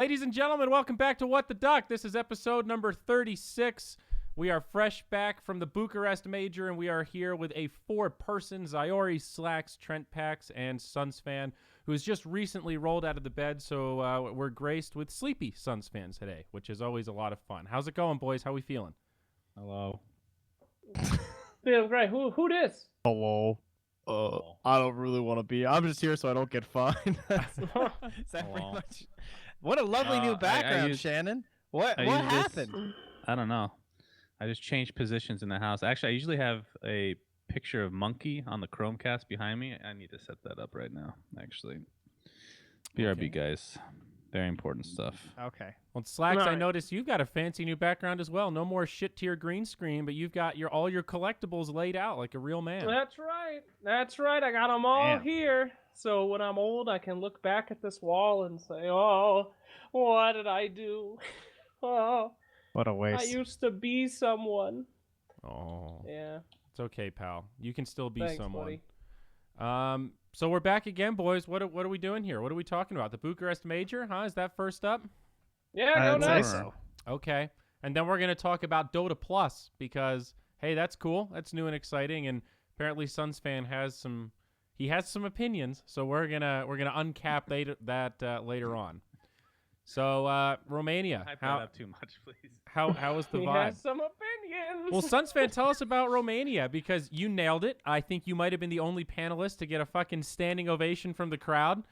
Ladies and gentlemen, welcome back to What the Duck. This is episode number 36. We are fresh back from the Bucharest Major, and we are here with a four-person Ziori, Slacks, Trent Pax, and Suns fan who has just recently rolled out of the bed, so we're graced with sleepy Suns fans today, which is always a lot of fun. How's it going, boys? How we feeling? Hello. Feeling great. Who this? Hello. I don't really want to be. I'm just here so I don't get fined. Is that pretty much? What a lovely new background, Shannon. What happened? I don't know. I just changed positions in the house. Actually, I usually have a picture of Monkey on the Chromecast behind me. I need to set that up right now, actually. BRB, guys. Very important stuff. Okay. Well, Slacks, I noticed you've got a fancy new background as well. No more shit to your green screen, but you've got all your collectibles laid out like a real man. That's right. That's right. I got them all here. So when I'm old, I can look back at this wall and say, oh, what did I do? Oh, what a waste. I used to be someone. Oh. Yeah. It's okay, pal. You can still be Thanks, someone. Buddy. So we're back again, boys. What are we doing here? What are we talking about? The Bucharest Major, huh? Is that first up? Yeah, go nice. So. Okay. And then we're going to talk about Dota Plus because, hey, that's cool. That's new and exciting. And apparently Suns fan has some opinions. So we're gonna uncap that later on. So Romania. Hype that up too much, please. How was the He vibe? has some opinions. Well, Suns fan, tell us about Romania because you nailed it. I think you might have been the only panelist to get a fucking standing ovation from the crowd.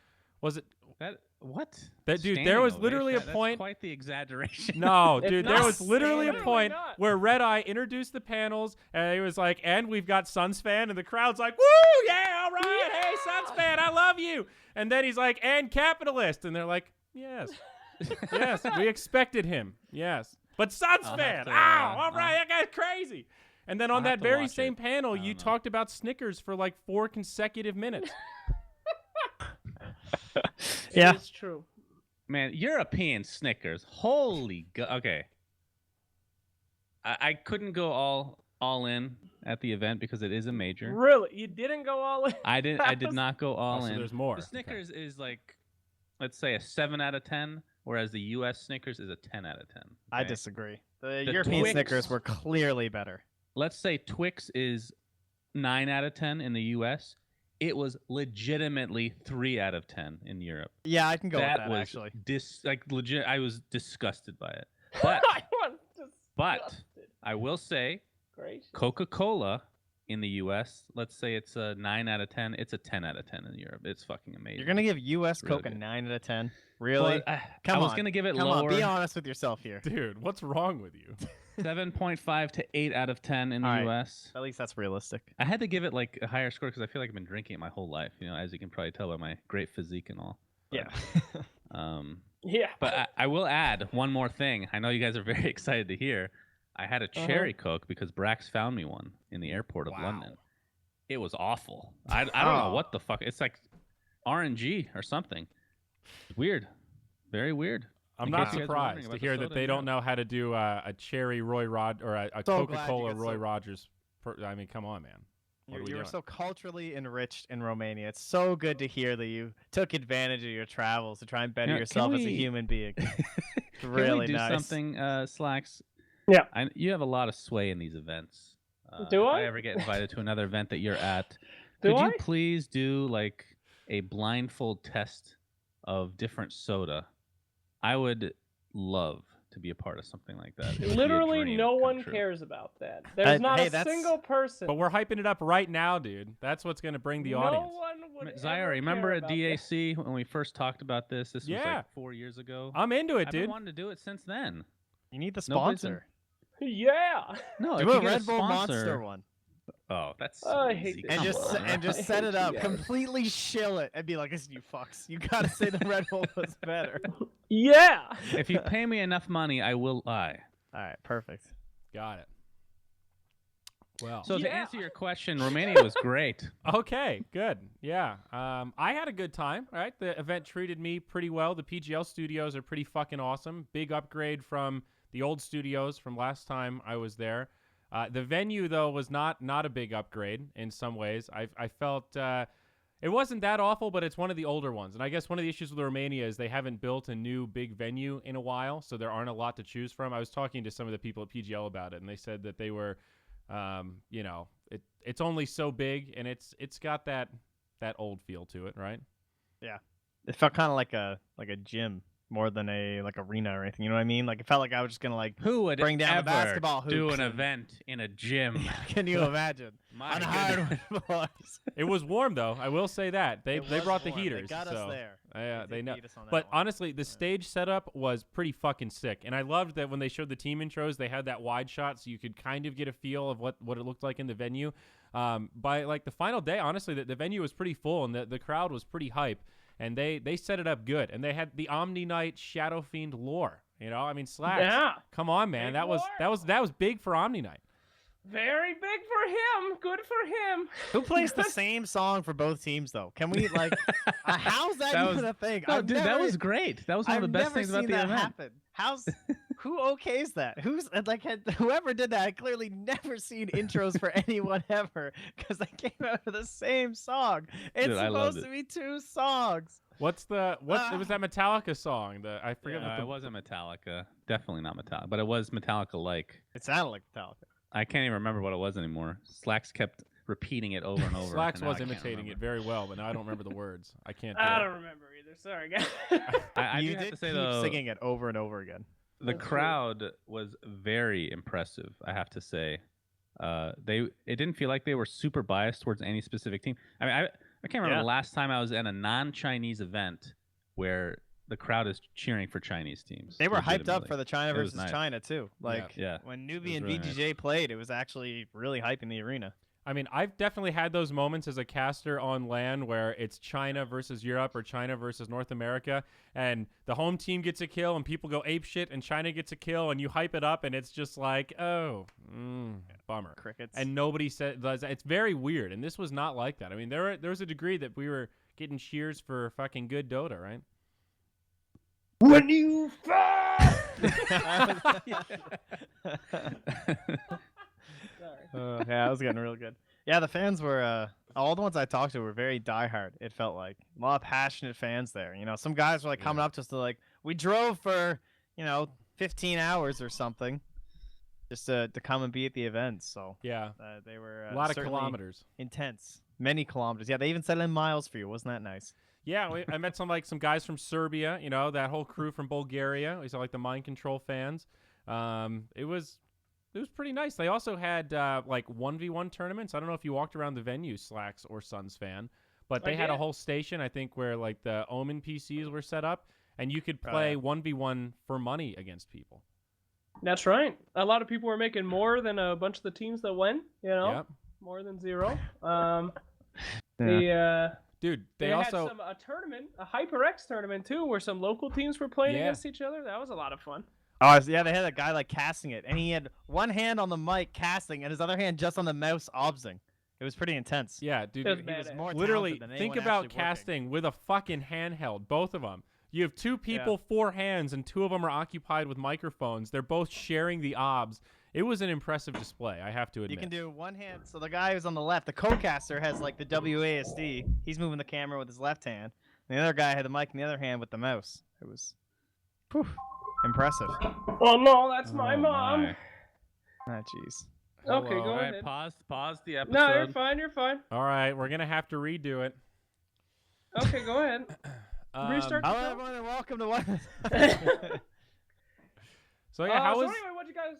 Was it? What? That dude, there was literally a That's point. quite the exaggeration. No, It's dude, not. there was literally a Literally point not. where RedEye introduced the panels, and he was like, "And we've got Suns fan," and the crowd's like, "Woo, yeah, all right, hey, Suns fan, I love you." And then he's like, "And capitalist," and they're like, "Yes, yes, we expected him, yes, but Suns fan, all right, that guy's crazy." And then on that very same panel, you talked about Snickers for like 4 consecutive minutes. Yeah. It's true. Man, European Snickers. Holy okay. I couldn't go all in at the event because it is a major. Really? You didn't go all in? I did not go all in. So there's more. The Snickers is like, let's say a 7 out of 10, whereas the U.S. Snickers is a 10 out of 10. Okay? I disagree. The The European Twix- Snickers were clearly better. Let's say Twix is 9 out of 10 in the U.S. It was legitimately 3 out of 10 in Europe. Yeah, I can go with that, was actually. legit. I was disgusted by it. But I will say, Gracious. Coca-Cola in the U.S., let's say it's a 9 out of 10. It's a 10 out of 10 in Europe. It's fucking amazing. You're going to give U.S. Really Coke a good. 9 out of 10? Really? Well, Come I was on. going to give it Come lower. on, be honest with yourself here. Dude, what's wrong with you? 7.5 to 8 out of 10 in the All right. U.S. At least that's realistic. I had to give it like a higher score because I feel like I've been drinking it my whole life, as you can probably tell by my great physique and all. But, Yeah. Yeah. But I will add one more thing. I know you guys are very excited to hear. I had a cherry Coke because Brax found me one in the airport of London. It was awful. I don't know what the fuck. It's like RNG or something. It's weird. Very weird. I'm In not case you guys were surprised wondering to about hear the that soda they in don't Europe. know how to do a cherry Roy Rod or a So glad Coca-Cola you get Roy so- Rogers. I mean, come on, man. What are we You were doing? so culturally enriched in Romania. It's so good to hear that you took advantage of your travels to try and better Yeah, yourself as a we- human being. Can Really we do nice. something, Slacks? Yeah. You have a lot of sway in these events. Do if I? I ever get invited to another event that you're at, Do could I? you please do like a blindfold test of different soda? I would love to be a part of something like that. It would be a Literally dream no come one true. cares about that. There's not hey, a that's- single person. But we're hyping it up right now, dude. That's what's going to bring the audience. No one would Zaire, ever remember care at about that. DAC when we first talked about this? This was Yeah. like 4 years ago. I'm into it, I've been dude. wanting to do it since then. You need the Nobody's sponsor. Yeah. No, Do if a you get Red Bull sponsor, Monster one. Oh, that's I so hate easy. this. And Come just on. and just I set hate it up. you guys. Completely shill it and be like, listen, you fucks. You gotta say the Red Bull was better. Yeah. If you pay me enough money, I will lie. All right, perfect. Got it. Well, So to Yeah. answer your question, Romania was great. okay, good. Yeah. I had a good time, right? The event treated me pretty well. The PGL studios are pretty fucking awesome. Big upgrade from the old studios from last time I was there. The venue, though, was not a big upgrade in some ways. I felt, It wasn't that awful, but it's one of the older ones. And I guess one of the issues with Romania is they haven't built a new big venue in a while, so there aren't a lot to choose from. I was talking to some of the people at PGL about it, and they said that they were, it's only so big, and it's got that old feel to it, right? Yeah, it felt kind of like a gym more than a arena or anything. You know what I mean? Like it felt like I was just gonna who would bring down ever the basketball hoops do an event in a gym? Can you imagine? My hardwood floors. It was warm though. I will say that they brought the warm. heaters. They got us there. They know. But honestly, the stage setup was pretty fucking sick, and I loved that when they showed the team intros, they had that wide shot, so you could kind of get a feel of what it looked like in the venue. By like the final day, honestly, the venue was pretty full, and the crowd was pretty hype, and they set it up good, and they had the Omni Night Shadow Fiend lore. You know, I mean, Slacks. Yeah. Come on, man. Big That was big for Omni Night. Very big for him. Good for him. Who plays the same song for both teams, though? Can we how's that even a thing? No, dude, that was great. That was one of the best things about the event. Happen. Who okays that? Whoever did that? I clearly never seen intros for anyone ever because they came out with the same song. It's supposed to be two songs. It was that Metallica song. I forget. It wasn't Metallica. Definitely not Metallica, but it was Metallica-like. It sounded like Metallica. I can't even remember what it was anymore. Slacks kept repeating it over and over. Slacks was imitating it very well, but now I don't remember the words. I can't. I don't remember either. Sorry, guys. I you do have did to say keep though, singing it over and over again. The crowd was very impressive. I have to say, it didn't feel like they were super biased towards any specific team. I mean, I can't remember the last time I was at a non-Chinese event where the crowd is cheering for Chinese teams. They were hyped up for the China versus China too. Like yeah. when Newbie and really VGJ played, it was actually really hyping the arena. I mean, I've definitely had those moments as a caster on LAN where it's China versus Europe or China versus North America, and the home team gets a kill and people go apeshit, and China gets a kill, and you hype it up, and it's just like, bummer. Crickets. And nobody said it's very weird, and this was not like that. I mean, there was a degree that we were getting cheers for fucking good Dota, right? When you fall. Yeah, that was getting real good. Yeah, the fans were all the ones I talked to were very diehard. It felt like a lot of passionate fans there. You know, some guys were like coming up just to we drove for 15 hours or something, just to come and be at the event. So yeah, they were a lot of kilometers, intense, many kilometers. Yeah, they even said in miles for you. Wasn't that nice? Yeah, I met some guys from Serbia. You know, that whole crew from Bulgaria. We saw the Mind Control fans. It was pretty nice. They also had 1v1 tournaments. I don't know if you walked around the venue, Slacks or Suns fan, but they had a whole station, I think, where the Omen PCs were set up, and you could play 1v1 for money against people. That's right. A lot of people were making more than a bunch of the teams that went, more than zero. Dude, they also had a tournament, a HyperX tournament too, where some local teams were playing against each other. That was a lot of fun. Oh, yeah, they had a guy casting it, and he had one hand on the mic casting, and his other hand just on the mouse obsing. It was pretty intense. Yeah, dude, he was more literally, than think about casting with a fucking handheld, both of them. You have two people, 4 hands, and 2 of them are occupied with microphones. They're both sharing the obs. It was an impressive display, I have to admit. You can do one hand. So the guy who's on the left, the co-caster, has the WASD. He's moving the camera with his left hand. And the other guy had the mic in the other hand with the mouse. It was impressive. Oh, no, that's my mom. Ah, jeez. Okay, go ahead. Pause the episode. No, you're fine. All right, we're going to have to redo it. Okay, go ahead. Restart the hello, show. everyone, and welcome to one. So yeah, anyway, what'd you guys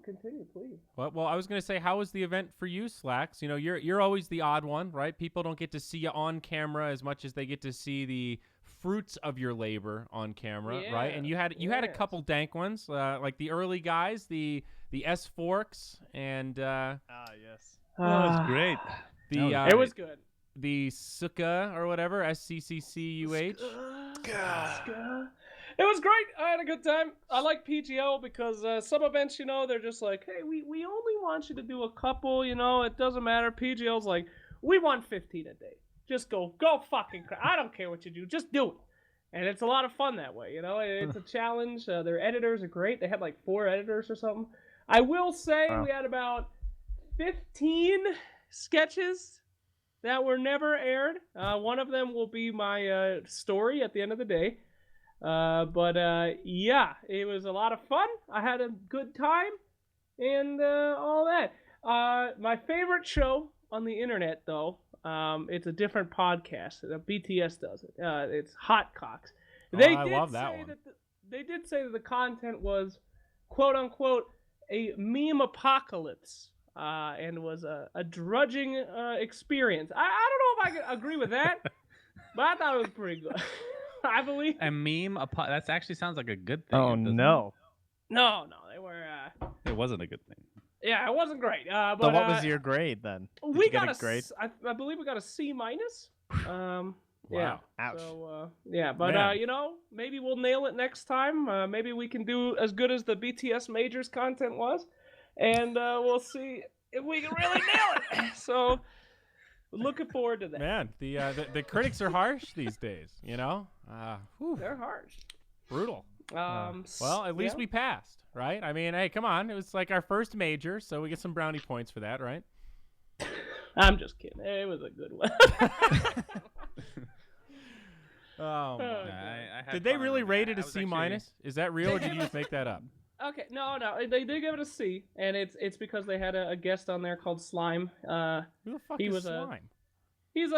continue, please? Well, I was gonna say, how was the event for you, Slacks? You know, you're always the odd one, right? People don't get to see you on camera as much as they get to see the fruits of your labor on camera, right? And you had a couple dank ones, like the early guys, the S Forks, and yes, that was great. It was good. The Suka or whatever, SCCCUH. It was great. I had a good time. I like PGL because some events, they're just like, hey, we only want you to do a couple, it doesn't matter. PGL's like, we want 15 a day. Just go fucking crazy. I don't care what you do. Just do it. And it's a lot of fun that way, It's a challenge. Their editors are great. They had 4 editors or something. I will say we had about 15 sketches that were never aired. One of them will be my story at the end of the day. Yeah, it was a lot of fun. I had a good time and all that. My favorite show on the internet, though, it's a different podcast. BTS does it. It's Hot Cocks. I love that one. They did say that the content was, quote unquote, a meme apocalypse, and was a drudging experience. I don't know if I could agree with that, but I thought it was pretty good. I believe. A meme? That actually sounds like a good thing. Oh no. No, they were. It wasn't a good thing. Yeah, it wasn't great. So what was your grade then? Did we you get got a grade? I believe we got a C minus. Yeah. Wow. Ouch. So yeah, but Man. you know, maybe we'll nail it next time. Maybe we can do as good as the BTS Majors content was, and we'll see if we can really nail it. So, looking forward to that. Man, the critics are harsh these days. You know, They're harsh. brutal. Well, at least yeah. we passed, right? I mean, hey, come on. It was like our first major, so we get some brownie points for that, right? I'm just kidding. It was a good one. Oh, man. I had Did they fun really with rate that. it I a was C actually- minus? Is that real, or did you just make that up? Okay, no, they did give it a C, and it's because they had a guest on there called Slime. Who the fuck He is was a- Slime? He was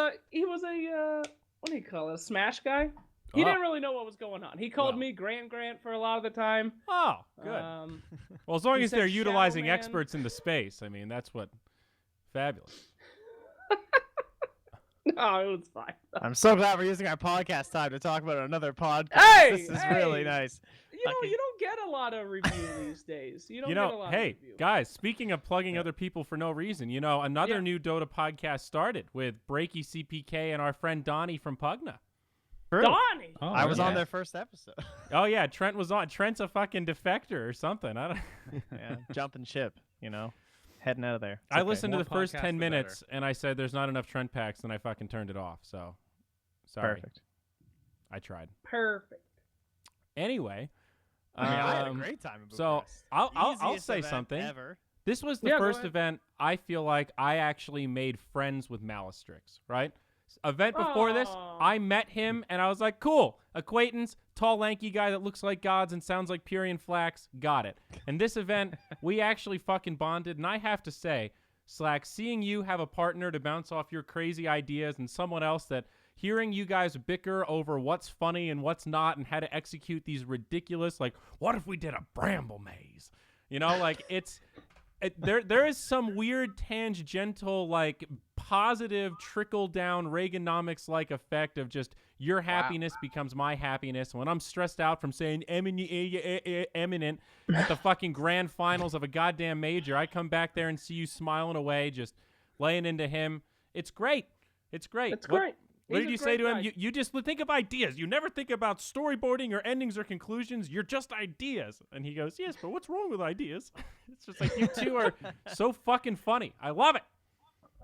a what do you call it? A smash guy. He Oh. didn't really know what was going on. He called Well. me Grant for a lot of the time. Oh, good. Well, as long he as said they're Shadow utilizing Man. experts in the space, I mean, that's what fabulous. No, it was fine. I'm so glad we're using our podcast time to talk about another podcast. Hey, this is really hey. nice. You know, you don't get a lot of review these days. You don't You get a know, lot hey, of review. guys, speaking of plugging other people for no reason, you know, another Yeah. new Dota podcast started with Breaky CPK and our friend Donnie from Pugna. True. Donnie! Oh, I was on yeah. their first episode. Oh, yeah, Trent was on. Trent's a fucking defector or something. I don't. Yeah, jumping ship, you know, heading out of there. It's I okay. listened to More the first podcasts, 10 the minutes, and I said there's not enough Trent packs, and I fucking turned it off. So, sorry. Perfect. I tried. Perfect. Anyway. I mean, I had a great time in so Bucharest. I'll Easiest say event something. Ever. This was the Yeah, go first ahead. event I feel like I actually made friends with Malastrix, right? Event before this, Aw. I met him and I was like, cool, acquaintance, tall, lanky guy that looks like gods and sounds like Purian Flax, got it. And this event, we actually fucking bonded, and I have to say, Slack, seeing you have a partner to bounce off your crazy ideas and someone else that hearing you guys bicker over what's funny and what's not and how to execute these ridiculous, like, what if we did a bramble maze? You know, like, there is some weird tangential, like, positive trickle-down Reaganomics-like effect of just your happiness becomes my happiness. When I'm stressed out from saying eminent at the fucking grand finals of a goddamn major, I come back there and see you smiling away, just laying into him. It's great. It's great. It's great. What He's did a you say to great him? guy. You just think of ideas. You never think about storyboarding or endings or conclusions. You're just ideas. And he goes, yes, but what's wrong with ideas? It's just like you two are so fucking funny. I love it.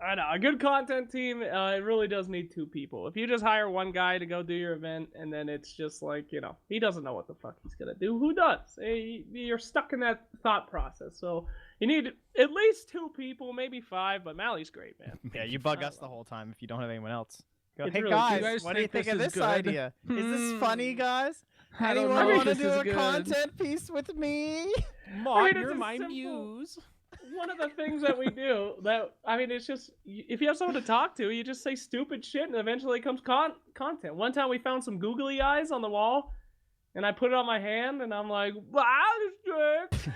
I know. A good content team, it really does need two people. If you just hire one guy to go do your event and then it's just like, you know, he doesn't know what the fuck he's going to do. Who does? You're stuck in that thought process. So you need at least two people, maybe five, but Mally's great, man. Yeah, you bug us the whole time if you don't have anyone else. Go, It's hey really guys, cute. You guys what do you think think of this this is good? idea? Is this funny, guys? I don't Anyone know if want to this do is a good. content piece with me? Maud, it's you're a my simple- muse. One of the things that we do that, I mean, it's just, if you have someone to talk to, you just say stupid shit and eventually it comes content. One time we found some googly eyes on the wall and I put it on my hand and I'm like, wow, this jerk.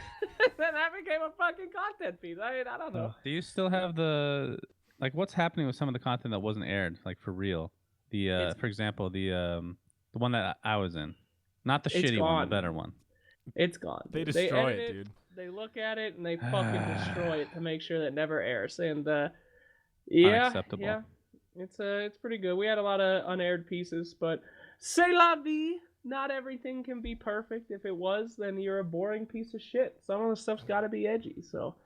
Then that became a fucking content piece. I don't know. Do you still have what's happening with some of the content that wasn't aired, like for real? For example, the one that I was in, not the It's shitty one, gone. the better one. It's gone. They dude. destroy edit it, dude. They look at it and they fucking destroy it to make sure that it never airs. And yeah, Unacceptable. yeah, it's pretty good. We had a lot of unaired pieces, but c'est la vie. Not everything can be perfect. If it was, then you're a boring piece of shit. Some of the stuff's got to be edgy. So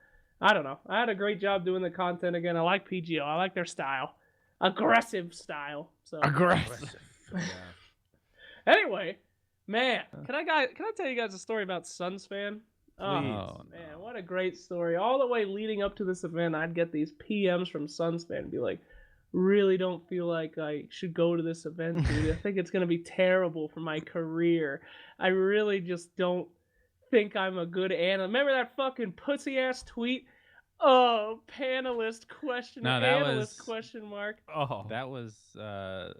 I don't know. I had a great job doing the content again. I like PGO. I like their style, aggressive style. So Aggressive. anyway, man, can I tell you guys a story about Suns fan? Oh, Please. man, what a great story. All the way leading up to this event, I'd get these PMs from Suns fan and be like, really don't feel like I should go to this event, dude. I think it's gonna be terrible for my career. I really just don't think I'm a good analyst. Remember that fucking pussy ass tweet? Oh, panelist question No, that analyst was question mark. Oh, that was a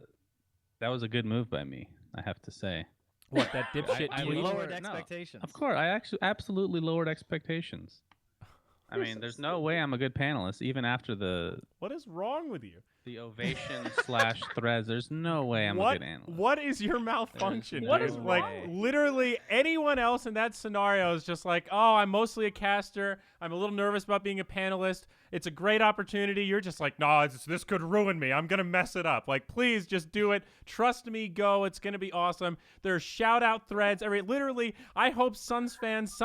good move by me, I have to say. what, that dipshit I You tweet? lowered no, expectations. Of course, I actually absolutely lowered expectations. I mean, there's no way I'm a good panelist, even after the What is wrong with you? ovation / threads. There's no way I'm a What good analyst. what is your malfunction, There's What dude? is Like wrong? literally anyone else in that scenario is just like, oh, I'm mostly a caster. I'm a little nervous about being a panelist. It's a great opportunity. You're just like, no, this could ruin me. I'm gonna mess it up. Like, please just do it. Trust me. Go. It's gonna be awesome. There's shout out threads. Literally, I hope Suns fans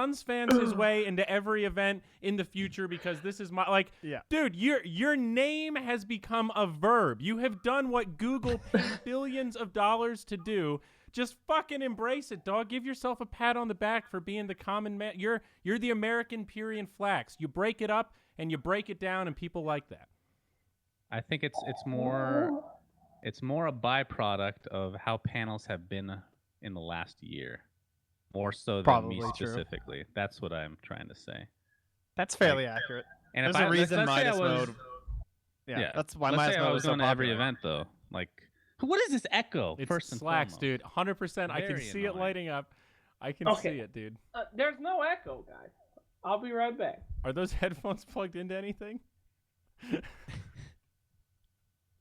his way into every event in the future because this is my Yeah. dude. Your name has become a verb. You have done what Google paid billions of dollars to do. Just fucking embrace it, dog. Give yourself a pat on the back for being the common man. You're the American Pyrian Flax. You break it up and you break it down, and people like that. I think it's more a byproduct of how panels have been in the last year, more so than Probably me true. specifically. That's what I'm trying to say. That's fairly accurate. And There's if a reason let's say I Midas was, mode. Yeah, that's why let's Midas say I mode was was so going to every popular. event though. Like, what is this echo? It's first and slacks, foremost? dude. 100%. I can Very see it annoying. lighting up. I can Okay. see it, dude. There's no echo, guys. I'll be right back. Are those headphones plugged into anything?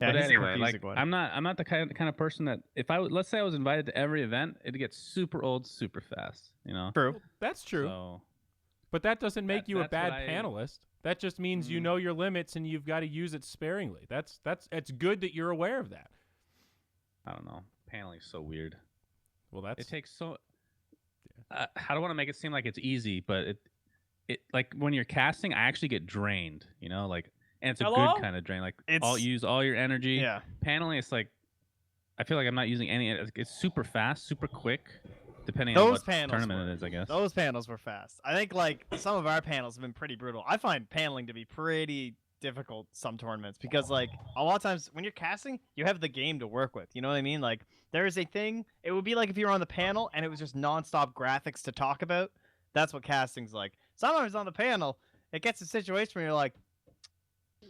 Yeah, But he's a anyway, confusing like one. I'm not the kind of person that if let's say I was invited to every event, it'd get super old super fast, you know. True. That's true. So But that doesn't make you a that's bad what I- panelist. That just means you Mhm. know your limits and you've got to use it sparingly. It's good that you're aware of that. I don't know. Paneling is so weird. Well, that's It takes so. I don't want to make it seem like it's easy, but it like when you're casting, I actually get drained. You know, like, and it's a Hello? good kind of drain. Like, It's- use all your energy. Yeah. Paneling, it's like, I feel like I'm not using any. It's super fast, super quick, depending Those on what panels tournament were. it is, I guess. Those panels were fast. I think like some of our panels have been pretty brutal. I find paneling to be pretty difficult some tournaments because like a lot of times when you're casting, you have the game to work with. You know what I mean? Like there is a thing. It would be like if you were on the panel and it was just nonstop graphics to talk about. That's what casting's like. Sometimes on the panel, it gets a situation where you're like.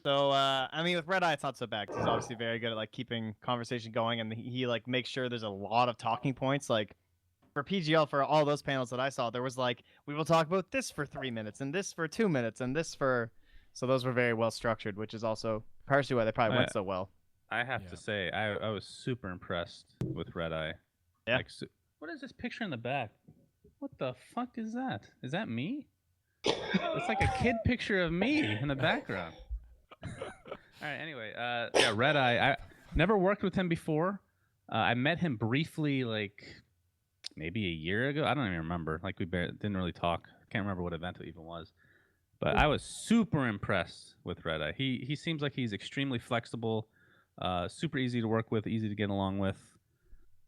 So I mean, with RedEye, it's not so bad 'cause he's obviously very good at like keeping conversation going, and he like makes sure there's a lot of talking points. Like for PGL, for all those panels that I saw, there was like we will talk about this for 3 minutes, and this for 2 minutes, and this for. So those were very well structured, which is also partially why they probably went so well. I have Yeah. to say, I was super impressed with RedEye. Yeah. Like, what is this picture in the back? What the fuck is that? Is that me? It's like a kid picture of me in the background. All right. Anyway, yeah, RedEye. I never worked with him before. I met him briefly, like maybe a year ago. I don't even remember. Like we didn't really talk. Can't remember what event it even was. But I was super impressed with RedEye. He seems like he's extremely flexible, super easy to work with, easy to get along with.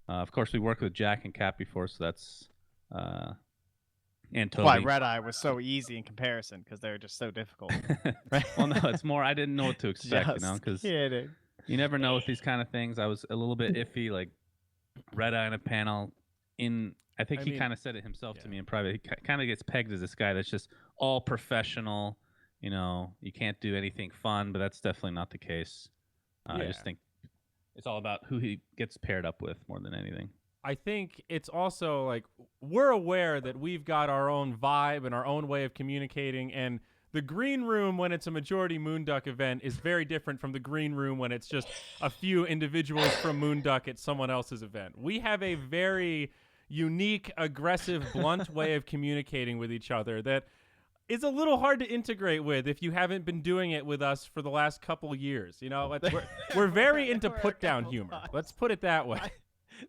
Of course, we worked with Jack and Cap before, so that's and Toby. Why RedEye was so easy in comparison because they were just so difficult. Right? Well, no, it's more I didn't know what to expect, you know, Just because kidding. you never know with these kind of things. I was a little bit iffy, like RedEye in a panel. I think I he mean, kind of said it himself yeah. to me in private. He kind of gets pegged as this guy that's just all professional. You know, you can't do anything fun, but that's definitely not the case. I Yeah. just think it's all about who he gets paired up with more than anything. I think it's also like we're aware that we've got our own vibe and our own way of communicating, and the green room when it's a majority Moonduck event is very different from the green room when it's just a few individuals from Moonduck at someone else's event. We have a very unique, aggressive, blunt way of communicating with each other that is a little hard to integrate with if you haven't been doing it with us for the last couple years. You know, we're very into There were a put down couple humor. times. Let's put it that way.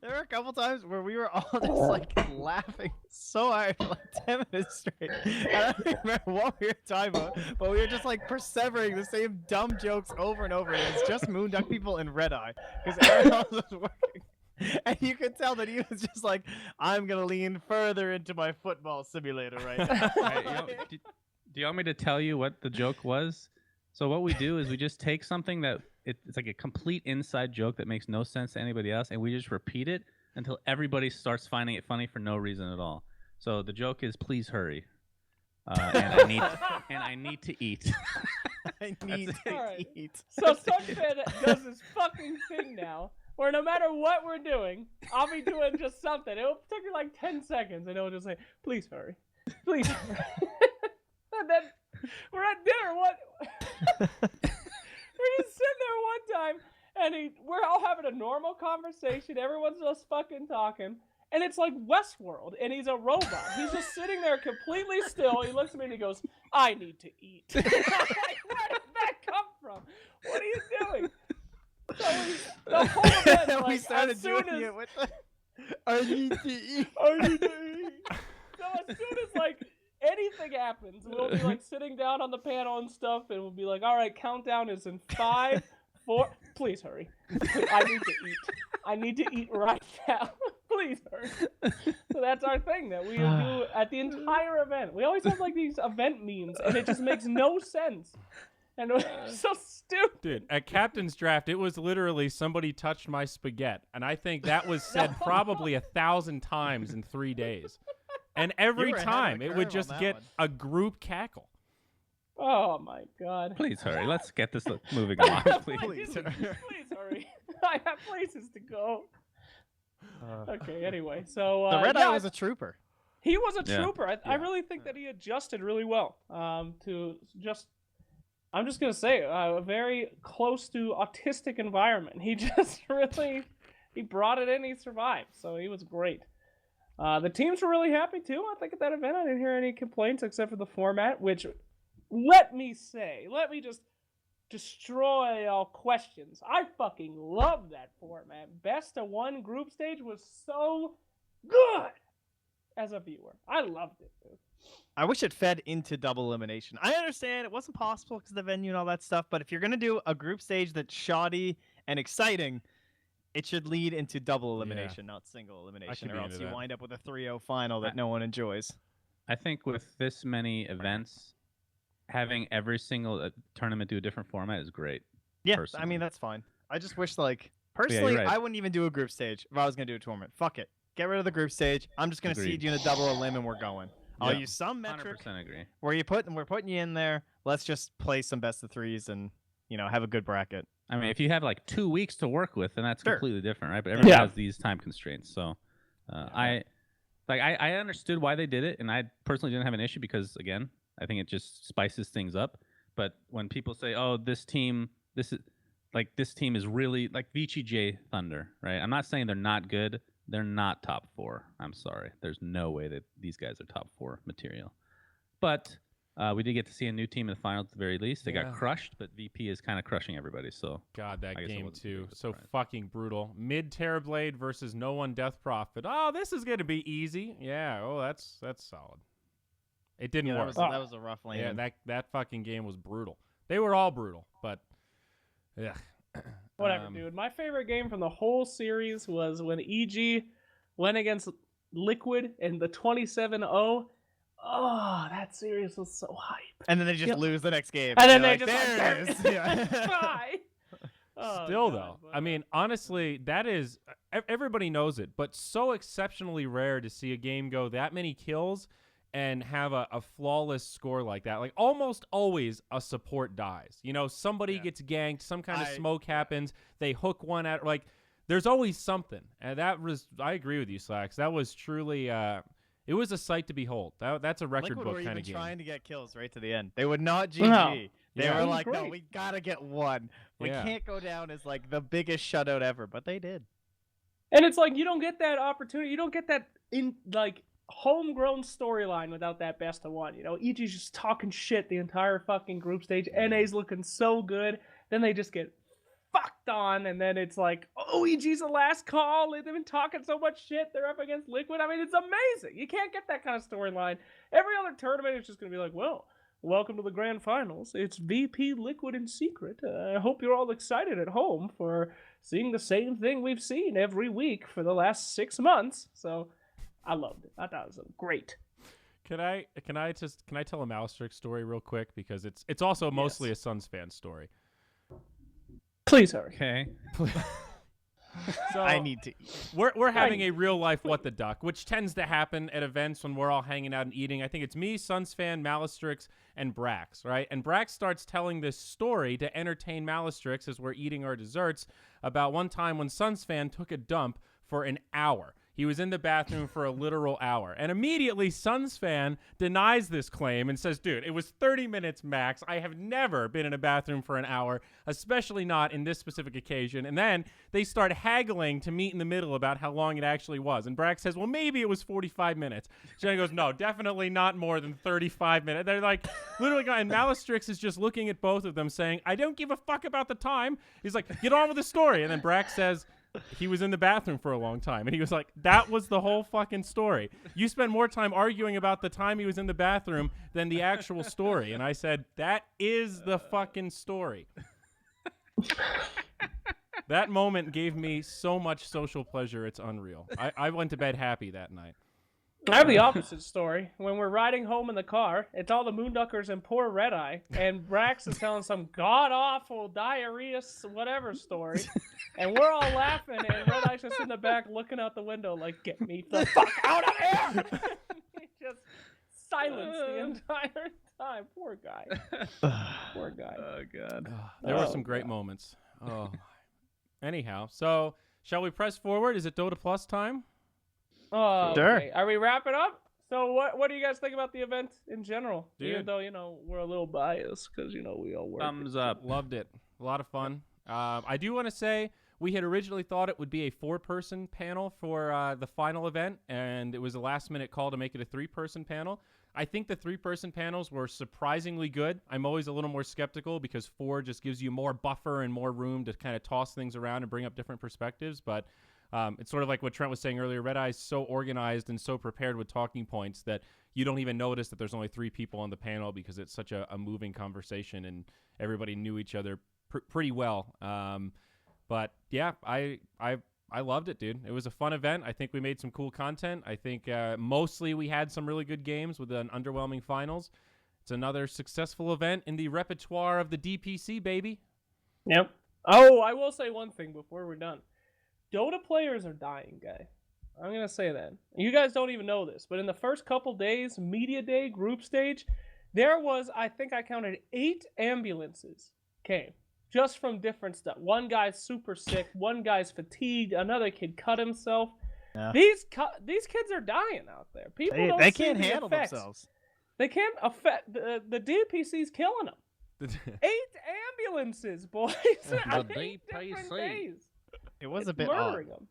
There were a couple times where we were all just like laughing so hard for like 10 minutes straight. And I don't remember what we were talking about, but we were just like persevering the same dumb jokes over and over. And it's just Moonduck people and RedEye because everyone else was working. And you could tell that he was just like, I'm going to lean further into my football simulator right now. Right, do you want me to tell you what the joke was? So what we do is we just take something that it's like a complete inside joke that makes no sense to anybody else, and we just repeat it until everybody starts finding it funny for no reason at all. So the joke is, please hurry, and I need to eat. I need to eat. So Sunfed does this fucking thing now, where no matter what we're doing, I'll be doing just something. It'll take me like 10 seconds, and it'll just say, please hurry. Please hurry. And then we're at dinner. We're just sitting there one time, and we're all having a normal conversation. Everyone's just fucking talking. And it's like Westworld, and he's a robot. He's just sitting there completely still. He looks at me and he goes, I need to eat. I'm like, where did that come from? What are you doing? So the whole event, like, we started as soon doing as, it with I need to eat. I need to eat. So as soon as, like, anything happens, we'll be, like, sitting down on the panel and stuff, and we'll be like, all right, countdown is in 5, 4, please hurry. I need to eat. I need to eat right now. Please hurry. So that's our thing that we do at the entire event. We always have like these event memes, and it just makes no sense. And it's so stupid. Dude, at Captain's Draft, it was literally somebody touched my spaghetti. And I think that was said probably 1,000 times in 3 days. And every were ahead of time the it would curve just on that get one. a group cackle. Oh my god. Please hurry. Let's get this moving on, please. Please hurry. I have places to go. Okay, anyway, so The RedEye was a trooper. he was a Yeah. trooper. I really think that he adjusted really well to just. I'm just gonna say a very close to autistic environment. He just he brought it in. He survived, so he was great. The teams were really happy too. I think at that event I didn't hear any complaints except for the format, which let me just destroy all questions. I fucking love that format. Best of one group stage was so good as a viewer. I loved it, dude. I wish it fed into double elimination. I understand it wasn't possible because of the venue and all that stuff, but if you're gonna do a group stage that's shoddy and exciting, it should lead into double elimination, not single elimination, could or be else into you that. wind up with a 3-0 final that no one enjoys. I think with this many events, having every single tournament do a different format is great. Yeah, I personally. mean that's fine. I just wish, like, personally, you're right. I wouldn't even do a group stage if I was gonna do a tournament. Fuck it, get rid of the group stage. I'm just gonna Agreed. seed you in a double elim and we're going. I'll Yeah. use some metric 100% agree. where we're putting you in there. Let's just play some best of threes and have a good bracket. I mean, if you have like 2 weeks to work with, then that's Sure. completely different, right? But everybody Yeah. has these time constraints. So I understood why they did it, and I personally didn't have an issue because, again, I think it just spices things up. But when people say, "Oh, this team is really like VGJ Thunder," right? I'm not saying they're not good. They're not top 4. I'm sorry. There's no way that these guys are top 4 material. But we did get to see a new team in the finals at the very least. They got crushed, but VP is kind of crushing everybody. So God, that I guess I game wasn't too. too So surprised. fucking brutal. Mid Terrorblade versus No One Death Prophet. Oh, this is gonna be easy. Yeah. Oh, that's solid. It didn't Yeah, work. that was a rough lane. Yeah, that fucking game was brutal. They were all brutal, but yeah. Whatever, dude. My favorite game from the whole series was when EG went against Liquid in the 27-0. Oh, that series was so hype. And then they just Yep. lose the next game. And then they They're just like, there it is. Yeah. Bye. Oh, Still, God, though, but, I mean, honestly, that is everybody knows it, but so exceptionally rare to see a game go that many kills and have a flawless score like that. Like almost always, a support dies. Somebody gets ganked, some kind of smoke happens, they hook one at like. There's always something, and that was. I agree with you, Slacks. That was truly. It was a sight to behold. That's a record Liquid book were kind even of game. trying to get kills right to the end. They would not GG. No. They Yeah. were It was like, no, great. we gotta get one. We Yeah. can't go down as like the biggest shutout ever, but they did. And it's like you don't get that opportunity. You don't get that in like homegrown storyline without that best of one. EG's just talking shit the entire fucking group stage. NA's looking so good. Then they just get fucked on, and then it's like, oh, EG's the last call. They've been talking so much shit. They're up against Liquid. I mean, it's amazing. You can't get that kind of storyline. Every other tournament is just going to be like, well, welcome to the grand finals. It's VP, Liquid, and Secret. I hope you're all excited at home for seeing the same thing we've seen every week for the last 6 months. So I loved it. I thought it was great. Can I tell a Mouse Trick story real quick because it's also mostly a Suns fan story. Please hurry. Okay. So I need to eat. we're having a real life What the Duck, which tends to happen at events when we're all hanging out and eating. I think it's me, Suns fan, Malastrix, and Brax, right? And Brax starts telling this story to entertain Malastrix as we're eating our desserts about one time when Suns fan took a dump for an hour. He was in the bathroom for a literal hour. And immediately, Suns fan denies this claim and says, dude, it was 30 minutes max. I have never been in a bathroom for an hour, especially not in this specific occasion. And then they start haggling to meet in the middle about how long it actually was. And Brax says, well, maybe it was 45 minutes. Jenny goes, no, definitely not more than 35 minutes. They're like, literally going, and Malastrix is just looking at both of them saying, I don't give a fuck about the time. He's like, get on with the story. And then Brax says, he was in the bathroom for a long time. And he was like, that was the whole fucking story. You spend more time arguing about the time he was in the bathroom than the actual story. And I said, that is the fucking story. That moment gave me so much social pleasure. It's unreal. I went to bed happy that night. I have the opposite story. When we're riding home in the car, it's all the Moonduckers and poor RedEye, and Brax is telling some god-awful diarrhea whatever story, and we're all laughing, and RedEye's just in the back looking out the window like, get me the fuck out of here! He just silence the entire time. Poor guy. Poor guy. Oh god. There were some great moments. Oh. Anyhow, so shall we press forward? Is it Dota Plus time? Oh, Sure. okay. Are we wrapping up? So what do you guys think about the event in general? Dude. Even though, we're a little biased because, we all work. Thumbs up. Loved it. A lot of fun. I do want to say we had originally thought it would be a 4-person panel for the final event, and it was a last-minute call to make it a 3-person panel. I think the 3-person panels were surprisingly good. I'm always a little more skeptical because 4 just gives you more buffer and more room to kind of toss things around and bring up different perspectives, but it's sort of like what Trent was saying earlier. RedEye is so organized and so prepared with talking points that you don't even notice that there's only 3 people on the panel because it's such a moving conversation and everybody knew each other pretty well. But yeah, I loved it, dude. It was a fun event. I think we made some cool content. I think mostly we had some really good games with an underwhelming finals. It's another successful event in the repertoire of the DPC, baby. Yep. Oh, I will say one thing before we're done. Dota players are dying, guy. I'm going to say that. You guys don't even know this, but in the first couple days, media day, group stage, there was, I think I counted 8 ambulances came just from different stuff. One guy's super sick, one guy's fatigued, another kid cut himself. Yeah. These kids are dying out there. People they can't handle themselves. They can't affect the DPC's killing them. 8 ambulances, boys. The 8 different DPC. days. It was a bit murdering them.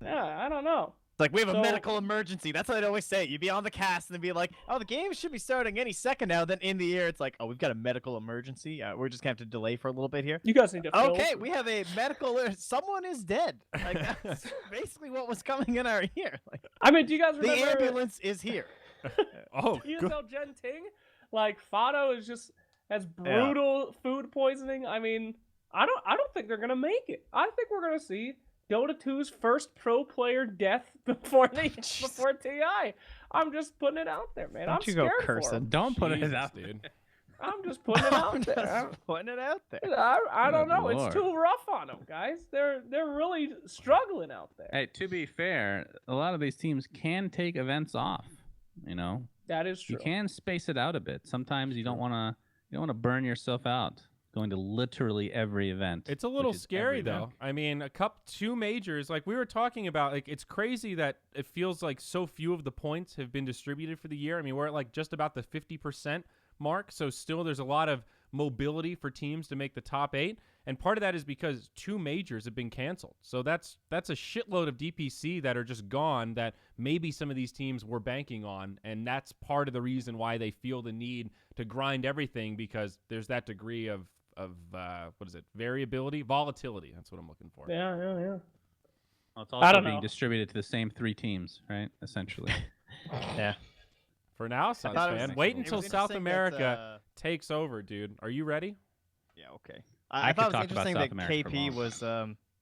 Yeah, I don't know. It's like, we have a medical emergency. That's what I'd always say. You'd be on the cast and then be like, oh, the game should be starting any second now. Then in the air, it's like, oh, we've got a medical emergency. We're just going to have to delay for a little bit here. You guys need to okay, we have a medical someone is dead. Like, that's basically what was coming in our ear. Like, I mean, do you guys remember? The ambulance is here. Oh, you know Gen Ting? Like, Fado is just has brutal food poisoning. I mean, I don't think they're gonna make it. I think we're gonna see Dota 2's first pro player death before TI. I'm just putting it out there, man. I'm scared for him. Don't put it out, dude. I'm just putting it out there. I'm putting it out there. I don't know. Lord. It's too rough on them, guys. They're really struggling out there. Hey, to be fair, a lot of these teams can take events off. That is true. You can space it out a bit. Sometimes you don't want to burn yourself out going to literally every event. It's a little scary though. I mean, 2 majors, like we were talking about, like it's crazy that it feels like so few of the points have been distributed for the year. I mean, we're at like just about the 50% mark, so still there's a lot of mobility for teams to make the top 8, and part of that is because 2 majors have been canceled. So that's a shitload of DPC that are just gone that maybe some of these teams were banking on, and that's part of the reason why they feel the need to grind everything, because there's that degree of what is it? Volatility. That's what I'm looking for. Yeah. Well, it's also being distributed to the same 3 teams, right? Essentially. Yeah. For now, Suns fan, wait until South America takes over, dude. Are you ready? Yeah, okay. I thought it was interesting that KP was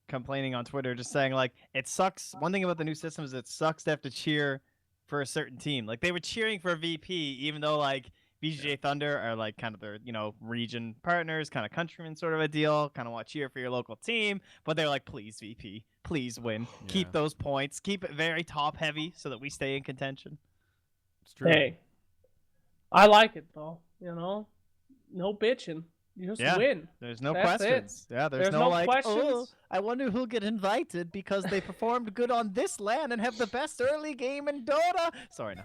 complaining on Twitter, just saying, like, it sucks. One thing about the new system is it sucks to have to cheer for a certain team. Like, they were cheering for VP, even though, like, VGJ Thunder are like kind of their, region partners, kind of countrymen sort of a deal. Kind of want to cheer for your local team, but they're like, please VP, please win, keep those points, keep it very top heavy so that we stay in contention. It's true. Hey, I like it though. No bitching. You just win. There's no That's questions. it. Yeah, there's no like, questions. oh, I wonder who'll get invited because they performed good on this LAN and have the best early game in Dota. Sorry, no.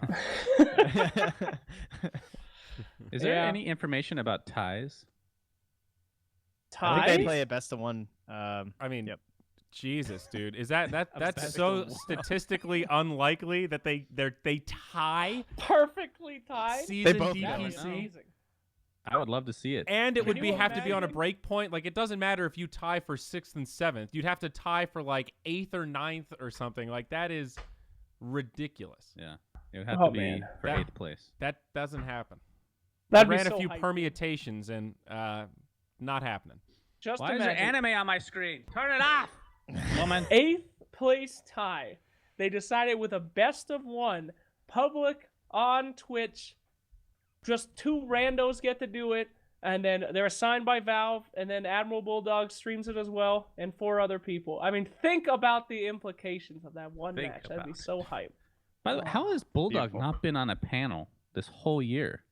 Is there any information about ties? I think they play a best of one. I mean, yep. Jesus, dude, is that's so statistically unlikely that they tie perfectly tied? season both DPC? Amazing. I would love to see it. And it would you have to be on a imagine? break point. Like, it doesn't matter if you tie for 6th and 7th. You'd have to tie for like 8th or 9th or something. Like, that is ridiculous. Yeah, it would have Oh, to be man. for 8th place. That doesn't happen. That'd I be ran so a few hype. permutations and not happening. Just Why is there imagine. anime on my screen? Turn it off, woman. 8th place tie. They decided with a best of one, public on Twitch. Just 2 randos get to do it, and then they're assigned by Valve, and then Admiral Bulldog streams it as well, and 4 other people. I mean, think about the implications of that one Think match. That'd be about so hype. By the way, how has Bulldog Beautiful. not been on a panel this whole year?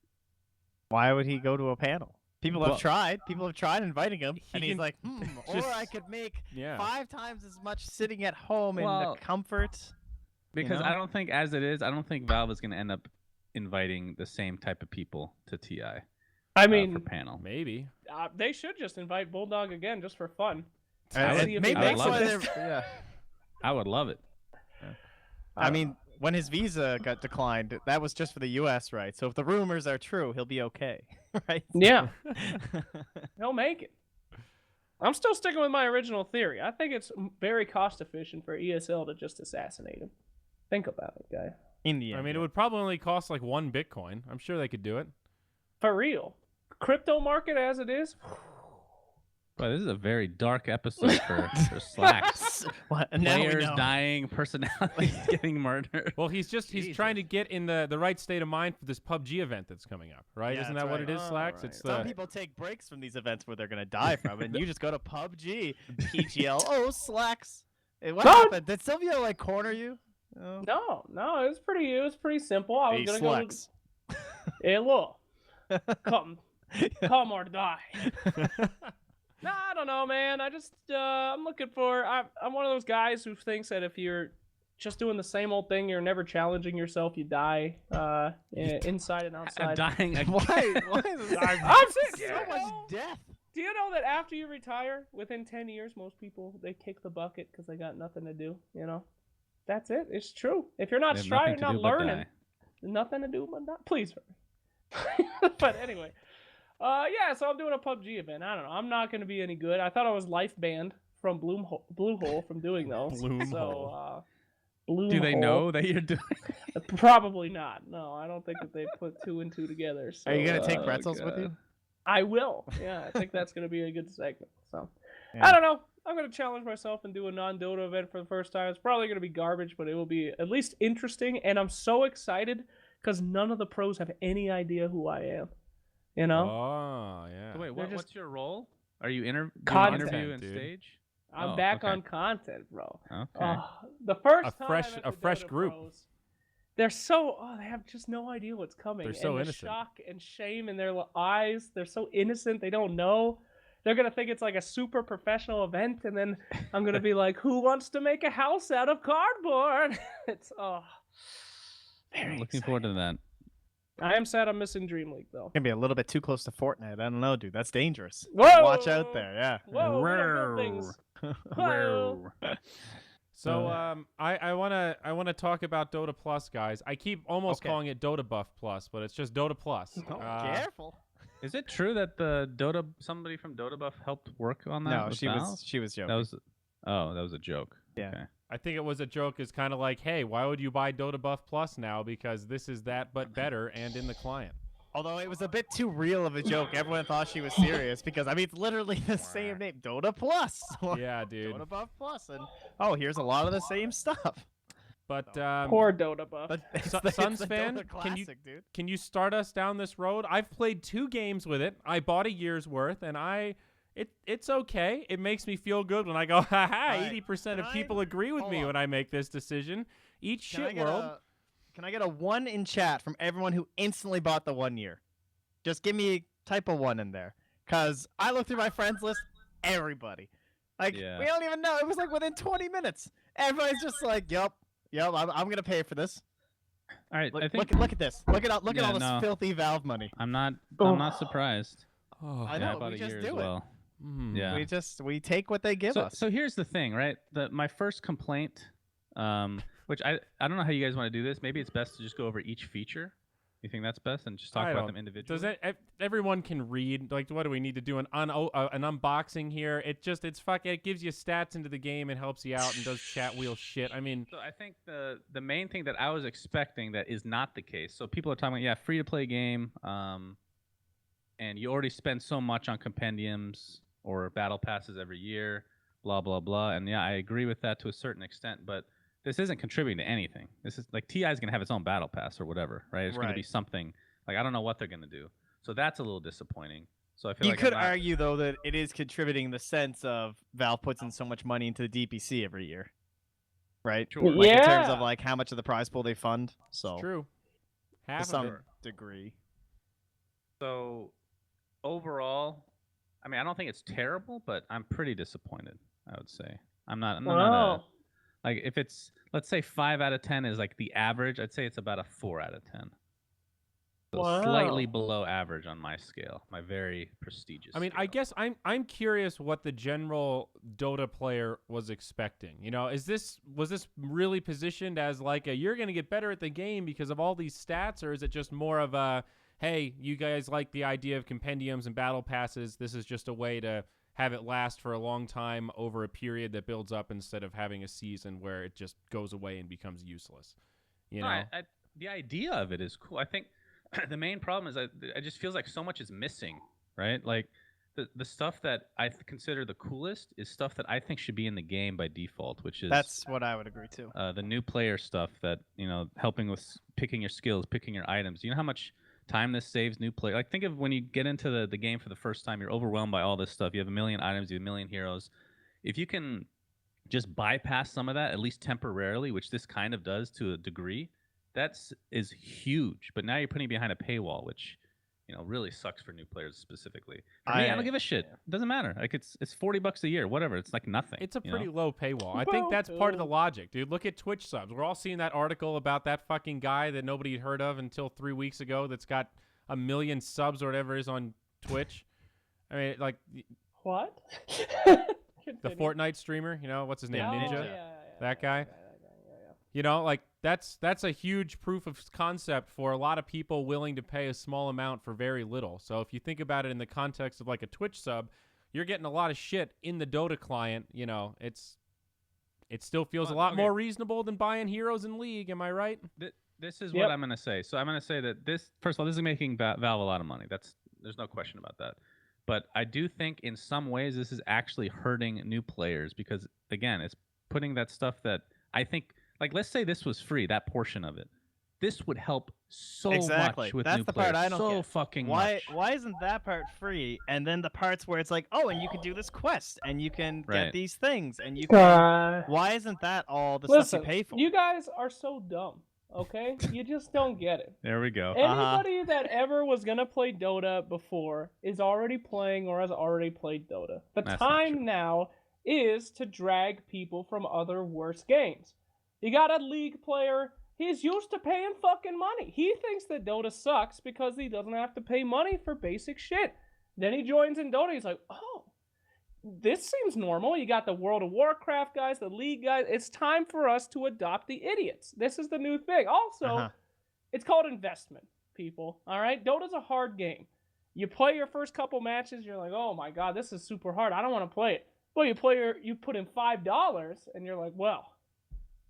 Why would he go to a panel? People have Well- tried. People have tried inviting him, and he's can like, or just- I could make Yeah. 5 times as much sitting at home in Well, the comfort. Because know? I don't think, as it is, I don't think Valve is going to end up inviting the same type of people to TI I for mean, panel. Maybe. they should just invite Bulldog again just for fun. I would- See if Maybe he I would that's makes love why it. they're. Yeah. I would love it. I mean, when his visa got declined, that was just for the U.S., right? So if the rumors are true, he'll be okay, right? Yeah, he'll make it. I'm still sticking with my original theory. I think it's very cost efficient for ESL to just assassinate him. Think about it, guy. In the end, I mean, it would probably only cost like 1 Bitcoin. I'm sure they could do it. For real. Crypto market as it is. Boy, this is a very dark episode for Slacks. What? Now we Players know. dying, personalities getting murdered. Well, he's trying to get in the right state of mind for this PUBG event that's coming up, right? Yeah, Isn't that's that what right. it is, Oh, Slacks? right. It's Some the people take breaks from these events where they're gonna die from, and you just go to PUBG, PGL. Oh, Slacks. Hey, what God. happened? Did Sylvia like corner you? Oh. No, it was pretty simple. I was Hey, gonna Slacks. go. Hey, look, come or die. Nah, I don't know, man. I just I'm looking for. I'm one of those guys who thinks that if you're just doing the same old thing, you're never challenging yourself, you die. Inside and outside. Dying again. Why? Why is I'm so much death? Do you know that after you retire, within 10 years, most people they kick the bucket because they got nothing to do. That's it. It's true. If you're not They have nothing striving, to not do but learning, die. nothing to do but not. Please hurry. But anyway, yeah. So I'm doing a PUBG event. I don't know. I'm not going to be any good. I thought I was life banned from Bluehole from doing those. Bluehole. Do they Bluehole. know that you're doing? Probably not. No, I don't think that they put 2 and 2 together. So, Are you gonna take pretzels with God. you? I will. Yeah, I think that's going to be a good segment. So, Yeah. I don't know. I'm going to challenge myself and do a non-Dota event for the first time. It's probably going to be garbage, but it will be at least interesting. And I'm so excited because none of the pros have any idea who I am. Oh, yeah. So wait, They're just- what's your role? Are you doing Content, interview and dude. stage? I'm Oh, back okay. on content, bro. Okay. The first A time fresh- at a the fresh Dota group. Pros, they're so they have just no idea what's coming. They're so and the innocent. shock and shame in their eyes. They're so innocent. They don't know. They're gonna think it's like a super professional event, and then I'm gonna be like, "Who wants to make a house out of cardboard?" It's very I'm looking exciting. forward to that. I am sad I'm missing Dream League though. Gonna be a little bit too close to Fortnite. I don't know, dude. That's dangerous. Whoa! Watch out there. Yeah. Whoa, we don't build things. Whoa. So I wanna talk about Dota Plus, guys. I keep almost Okay. calling it Dota Buff Plus, but it's just Dota Plus. Oh, careful. Is it true that somebody from Dota Buff helped work on that? No, with she Valve? was joking. That was a joke. Yeah. Okay. I think it was a joke. It's kind of like, hey, why would you buy Dota Buff Plus now? Because this is that, but better and in the client. Although it was a bit too real of a joke, everyone thought she was serious because I mean it's literally the same name, Dota Plus. Yeah, dude. Dota Buff Plus, and oh, here's a lot of the same stuff. But Poor Dota buff. But it's Su- the Suns Dota fan, classic, dude. can you start us down this road? I've played 2 games with it. I bought a year's worth, and it's okay. It makes me feel good when I go, haha, Right. 80% of Can people I- agree with hold me on. when I make this decision. Eat Can I shit get world. Can I get a 1 in chat from everyone who instantly bought the 1 year? Just give me type of 1 in there, cause I looked through my friends list. Everybody, like, Yeah. we don't even know. It was like within 20 minutes. Everybody's just like, "Yep, I'm gonna pay for this." All right, Look, I think look at this. Look at all Yeah, this no. filthy Valve money. I'm not Oh. surprised. Oh, I Yeah, know, I bought we a just year do as it. well. Yeah. We take what they give us. So here's the thing, right? My first complaint, which I don't know how you guys want to do this. Maybe it's best to just go over each feature. You think that's best, and just talk I about don't- them individually? Does it? Everyone can read. Like, what do we need to do? An unboxing here? It gives you stats into the game and helps you out and does chat wheel shit. I mean, So I think the main thing that I was expecting that is not the case. So people are talking about, yeah, free to play game, and you already spend so much on compendiums or battle passes every year, blah blah blah. And yeah, I agree with that to a certain extent, but this isn't contributing to anything. This is like TI is gonna have its own battle pass or whatever, right? It's gonna be Right. something like I don't know what they're gonna do. So that's a little disappointing. So I feel You like could I'm not- argue though that it is contributing in the sense of Valve puts in so much money into the DPC every year, right? Sure. Like in terms Yeah. of like how much of the prize pool they fund. So true. to Half some of it. degree. So overall, I mean, I don't think it's terrible, but I'm pretty disappointed. I would say I'm not. Wow. Like if it's, let's say 5 out of 10 is like the average, I'd say it's about a 4 out of 10. So Wow. slightly below average on my scale, my very prestigious. I mean, I scale. guess I'm curious what the general Dota player was expecting. You know, was this really positioned as like you're going to get better at the game because of all these stats, or is it just more of a, hey, you guys like the idea of compendiums and battle passes? This is just a way to have it last for a long time over a period that builds up instead of having a season where it just goes away and becomes useless. You know, The idea of it is cool. I think the main problem is it just feels like so much is missing, right? Like the stuff that I consider the coolest is stuff that I think should be in the game by default, which is That's what I would agree to. the new player stuff that, you know, helping with picking your skills, picking your items. You know how much time this saves new player? Like, think of when you get into the game for the first time, you're overwhelmed by all this stuff. You have a million items, you have a million heroes. If you can just bypass some of that, at least temporarily, which this kind of does to a degree, is huge. But now you're putting it behind a paywall, which, you know, really sucks for new players specifically. For me, I don't give a shit. It doesn't matter. Like it's $40 a year, whatever. It's like nothing. it's a you pretty know? low paywall. I think that's part of the logic, dude. Look at Twitch subs. We're all seeing that article about that fucking guy that nobody had heard of until 3 weeks ago that's got 1 million subs or whatever it is on Twitch. I mean, like What? the Fortnite streamer, you know, what's his name? Oh, Ninja? yeah. That guy? You know, like that's a huge proof of concept for a lot of people willing to pay a small amount for very little. So if you think about it in the context of like a Twitch sub, you're getting a lot of shit in the Dota client. You know, it still feels a lot more reasonable than buying heroes in League. Am I right? This is Yep. what I'm going to say. So I'm going to say that this, first of all, this is making Valve a lot of money. There's no question about that. But I do think in some ways this is actually hurting new players because, again, it's putting that stuff that I think, like, let's say this was free, that portion of it. This would help so much with That's new the players. part I don't so get. fucking Why much. isn't that part free? And then the parts where it's like, oh, and you can do this quest, and you can Right. get these things, and you can. Why isn't that all the Listen, stuff you pay for? you guys are so dumb. Okay, you just don't get it. There we go. Anybody that ever was gonna play Dota before is already playing or has already played Dota. The That's not true. time now is to drag people from other worse games. You got a League player, he's used to paying fucking money. He thinks that Dota sucks because he doesn't have to pay money for basic shit. Then he joins in Dota, he's like, oh, this seems normal. You got the World of Warcraft guys, the League guys. It's time for us to adopt the idiots. This is the new thing. Also, it's called investment, people. All right? Dota's a hard game. You play your first couple matches, you're like, oh my god, this is super hard. I don't want to play it. Well, you put in $5, and you're like, well,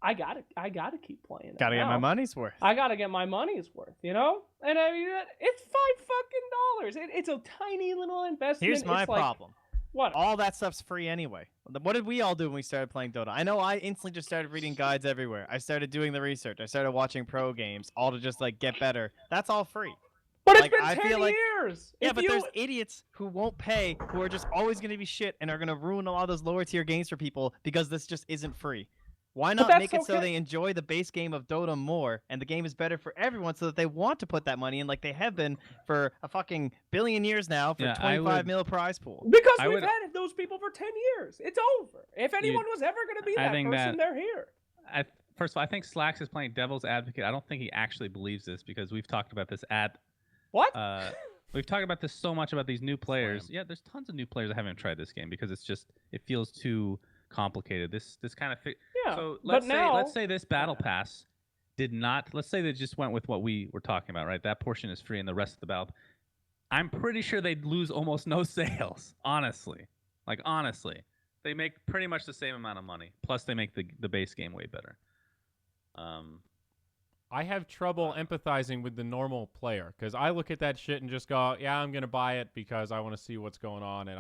I gotta keep playing it. Gotta get my now. money's worth. I gotta get my money's worth, you know? And I mean, it's $5 fucking. It's a tiny little investment. Here's my It's like, problem. What? All that stuff's free anyway. What did we all do when we started playing Dota? I know I instantly just started reading guides everywhere. I started doing the research. I started watching pro games, all to just like get better. That's all free. But it's Like, been I 10 feel like- years. Yeah, If but you... there's idiots who won't pay, who are just always going to be shit and are going to ruin a lot of those lower tier games for people because this just isn't free. Why not that's make it so okay. they enjoy the base game of Dota more and the game is better for everyone so that they want to put that money in like they have been for a fucking billion years now for Yeah, 25 mil prize pool? Because I we've would- had those people for 10 years. It's over. If anyone was ever going to be I that think person, that- they're here. First of all, I think Slacks is playing devil's advocate. I don't think he actually believes this because we've talked about this What? we've talked about this so much about these new players. Slam. Yeah, there's tons of new players that haven't tried this game because it feels too complicated. This kind of Yeah, So but let's now... say this battle pass did not. Let's say they just went with what we were talking about, right? That portion is free and the rest of the battle. I'm pretty sure they'd lose almost no sales. Honestly, they make pretty much the same amount of money. Plus, they make the base game way better. I have trouble empathizing with the normal player because I look at that shit and just go, yeah, I'm going to buy it because I want to see what's going on. And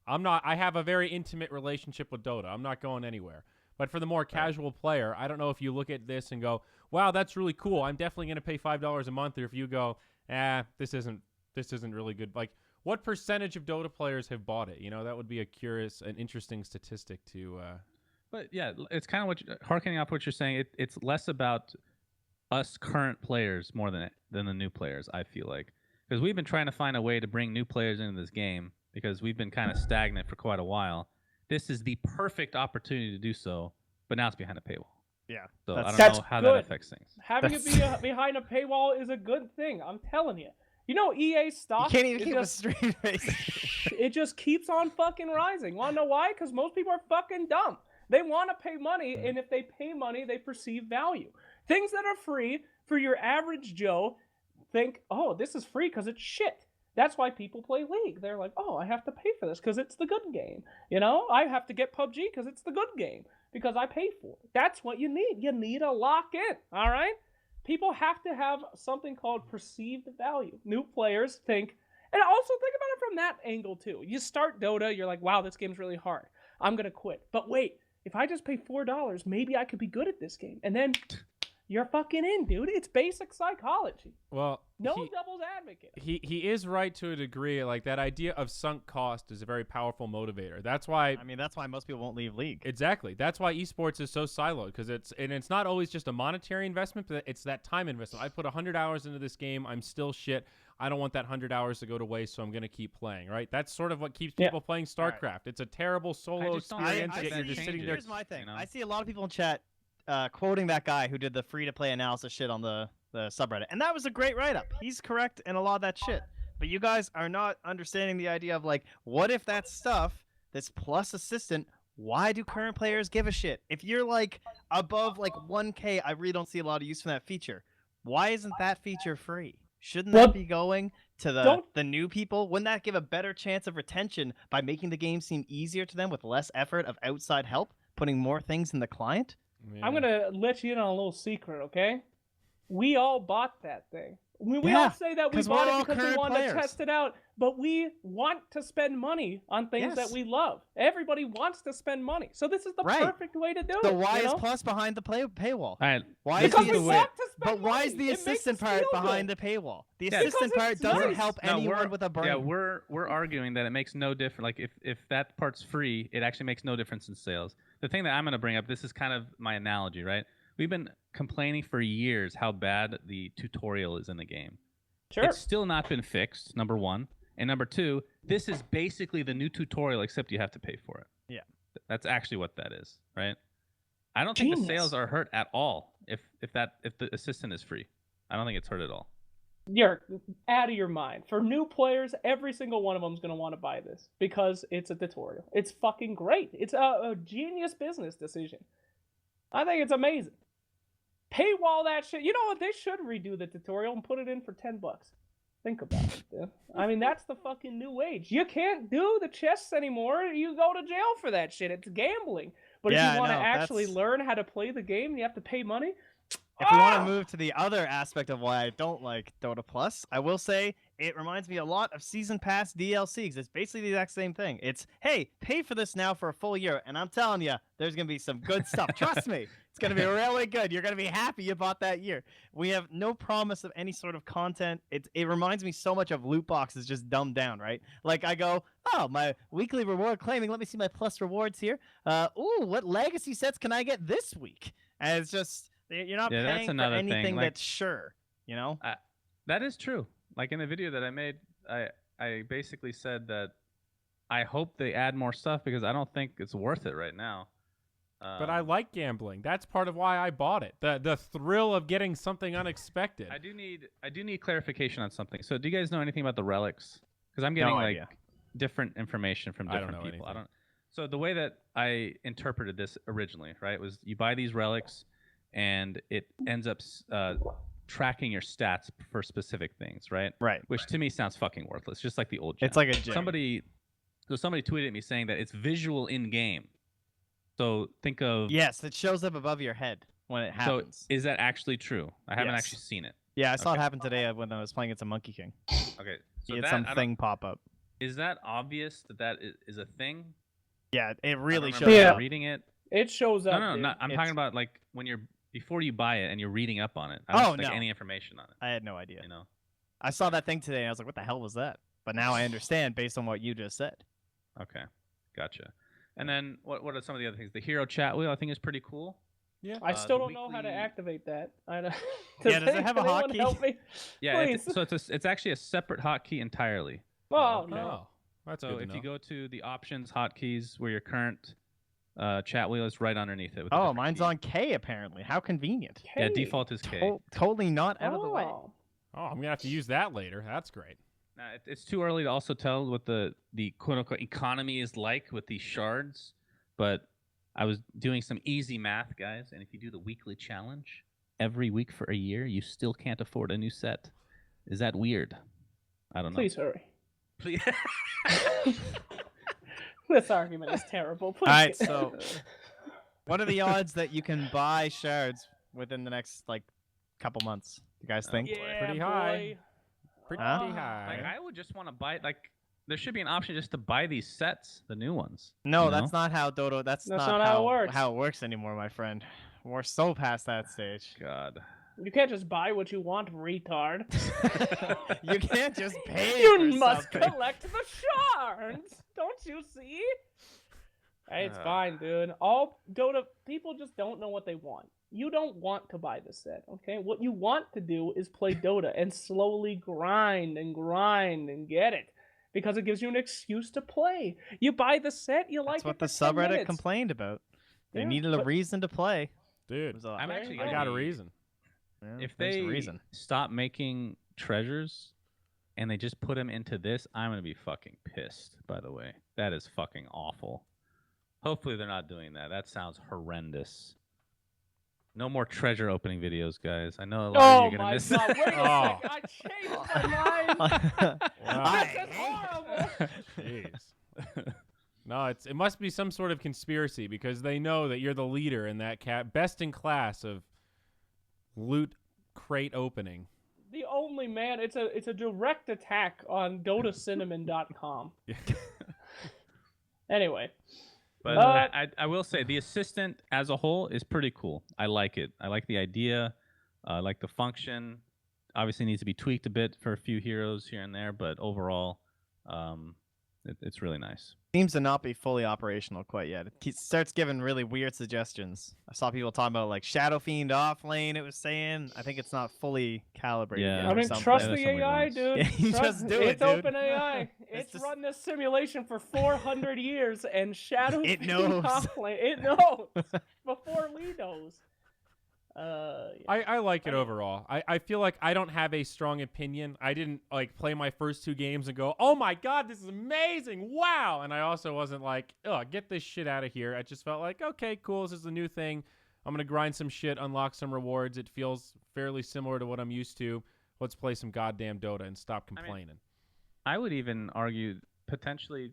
I have a very intimate relationship with Dota. I'm not going anywhere. But for the more casual player, I don't know if you look at this and go, wow, that's really cool. I'm definitely going to pay $5 a month. Or if you go, this isn't really good. Like, what percentage of Dota players have bought it? You know, that would be a curious and interesting statistic to... But yeah, it's kind of harkening off what you're saying. It's less about us current players more than the new players, I feel like. Because we've been trying to find a way to bring new players into this game because we've been kind of stagnant for quite a while. This is the perfect opportunity to do so, but now it's behind a paywall. Yeah. So I don't That's know how good. that affects things. Having it be behind a paywall is a good thing. I'm telling you. You know, EA You stock. can't even it keep a just, straight face. it just keeps on fucking rising. Want to know why? Because most people are fucking dumb. They want to pay money, and if they pay money, they perceive value. Things that are free for your average Joe think, oh, this is free because it's shit. That's why people play League. They're like, oh, I have to pay for this because it's the good game. You know, I have to get PUBG because it's the good game because I pay for it. That's what you need. You need a lock-in, all right? People have to have something called perceived value. New players think, and also think about it from that angle too. You start Dota, you're like, wow, this game's really hard. I'm going to quit. But wait, if I just pay $4, maybe I could be good at this game. And then you're fucking in, dude. It's basic psychology. Well, No devil's advocate. he is right to a degree. Like, that idea of sunk cost is a very powerful motivator. That's why... I mean, that's why most people won't leave League. Exactly. That's why esports is so siloed, because it's not always just a monetary investment, but it's that time investment. I put 100 hours into this game. I'm still shit. I don't want that 100 hours to go to waste, so I'm going to keep playing, right? That's sort of what keeps people playing StarCraft. Right. It's a terrible solo just don't experience, think yet that you're just sitting there. Here's my thing. you know? I see a lot of people in chat quoting that guy who did the free-to-play analysis shit on the subreddit. And that was a great write-up. He's correct in a lot of that shit. But you guys are not understanding the idea of, like, what if that stuff, this plus assistant, why do current players give a shit? If you're, like, above, like, 1K, I really don't see a lot of use for that feature. Why isn't that feature free? Shouldn't that be going to the new people? Wouldn't that give a better chance of retention by making the game seem easier to them with less effort of outside help, putting more things in the client? Yeah. I'm going to let you in on a little secret, okay? We all bought that thing. We all say that we 'cause bought we're it all because we current wanted players. to test it out, but we want to spend money on things that Yes. we love. Everybody wants to spend money. So this is the Right. perfect way to do it. So why you is know? Plus behind the paywall? All right. Why Because is we the want to spend But why is money. the It makes assistant us part feel behind good. the paywall? The Yeah. assistant Because part it's doesn't nice. help No, anyone with a brain. Yeah, we're arguing that it makes no difference. Like if that part's free, it actually makes no difference in sales. The thing that I'm going to bring up, this is kind of my analogy, right? We've been complaining for years how bad the tutorial is in the game. Sure. It's still not been fixed, number one. And number two, this is basically the new tutorial, except you have to pay for it. Yeah. That's actually what that is, right? I don't think the Genius. sales are hurt at all if the assistant is free. I don't think it's hurt at all. You're out of your mind. For new players, every single one of them is going to want to buy this because it's a tutorial. It's fucking great. It's a genius business decision. I think it's amazing. Paywall that shit. You know what? They should redo the tutorial and put it in for $10. Think about it, dude. I mean, that's the fucking new age. You can't do the chests anymore. You go to jail for that shit. It's gambling. But Yeah, if you want to no, actually that's- learn how to play the game, you have to pay money. If we want to move to the other aspect of why I don't like Dota Plus, I will say it reminds me a lot of Season Pass DLC because it's basically the exact same thing. It's, hey, pay for this now for a full year, and I'm telling you, there's going to be some good stuff. Trust me, it's going to be really good. You're going to be happy you bought that year. We have no promise of any sort of content. It reminds me so much of loot boxes just dumbed down, right? Like I go, oh, my weekly reward claiming. Let me see my plus rewards here. Ooh, what legacy sets can I get this week? And it's just... You're not Yeah, that's paying for another thing. anything Like, that's sure, you know? That is true. Like in the video that I made, I basically said that I hope they add more stuff because I don't think it's worth it right now. But I like gambling. That's part of why I bought it. The thrill of getting something unexpected. I do need clarification on something. So do you guys know anything about the relics? Because I'm getting like different information from different people. Anything. I don't. So the way that I interpreted this originally, right, was you buy these relics, and it ends up tracking your stats for specific things, right? Right. Which to me sounds fucking worthless, just like the old gem. It's like a gym. Somebody tweeted at me saying that it's visual in game. So think of Yes, it shows up above your head when it happens. So is that actually true? I haven't actually seen it. Yeah, I saw it happen today when I was playing against a Monkey King. Okay. So He had something pop up. Is that obvious that is a thing? Yeah, it really shows Yeah. up. Reading it. It shows up. No. I'm talking about like when you're before you buy it and you're reading up on it. I don't expect any information on it. I had no idea. You know. I saw that thing today and I was like, what the hell was that? But now I understand based on what you just said. Okay. Gotcha. And then what are some of the other things? The hero chat wheel I think is pretty cool. Yeah. I still don't know how to activate that. Does it have a hotkey? Help me? Yeah, it's actually a separate hotkey entirely. Oh, Okay. no. That's So good to if know. you go to the options hotkeys where your current chat wheel is right underneath it. With the Oh, different mine's keys. on K apparently. How convenient. Yeah, Hey. default is K. Totally not out of the way. Oh. Oh, I'm gonna have to use that later. That's great. Now, it's too early to also tell what the quote unquote economy is like with these shards, but I was doing some easy math, guys, and if you do the weekly challenge every week for a year, you still can't afford a new set. Is that weird? I don't know. Please hurry. Please. This argument is terrible. Please. All right, so what are the odds that you can buy shards within the next couple months? You guys think? Yeah, Pretty boy. high. Pretty Huh? high. Like, I would just want to buy there should be an option just to buy these sets, the new ones. No, you know? that's not how Dota. That's not how it works. Anymore, my friend. We're so past that stage. God. You can't just buy what you want, retard. You can't just pay. You for must something. collect the shards. Don't you see? Hey, it's Uh. fine, dude. All Dota people just don't know what they want. You don't want to buy the set, okay? What you want to do is play Dota and slowly grind and get it. Because it gives you an excuse to play. You buy the set, you like That's what it the for 10 subreddit minutes. complained about. They Yeah, needed a but- reason to play. Dude, I'm actually I gonna got a be- reason. Yeah, If there's they a reason. stop making treasures and they just put them into this, I'm going to be fucking pissed, by the way. That is fucking awful. Hopefully they're not doing that. That sounds horrendous. No more treasure opening videos, guys. I know a lot of Oh you are going my to miss god, it. wait a Oh. second. I changed my mind. Wow. This is horrible. Jeez. No, it must be some sort of conspiracy because they know that you're the leader in that best in class of loot crate opening. The only man, it's a direct attack on DotaCinnamon.com. Anyway, But I will say the assistant as a whole is pretty cool. I like it. I like the idea. I like the function. Obviously needs to be tweaked a bit for a few heroes here and there, but overall, it's really nice. Seems to not be fully operational quite yet. It starts giving really weird suggestions. I saw people talking about Shadow Fiend off lane. It was saying. I think it's not fully calibrated. Yeah. yet I or mean, something. trust There's the some weird AI, ones. dude. Yeah, you Trust- just do it, It's dude. open AI. It's It's just- run this simulation for 400 years, and Shadow It Fiend knows. off lane. It knows before Lee knows. Yeah. I like it overall. I feel like I don't have a strong opinion. I didn't play my first 2 games and go, oh my god, this is amazing, wow. And I also wasn't like, oh, get this shit out of here. I just felt like, okay, cool, this is a new thing. I'm gonna grind some shit, unlock some rewards. It feels fairly similar to what I'm used to. Let's play some goddamn Dota and stop complaining. I would even argue potentially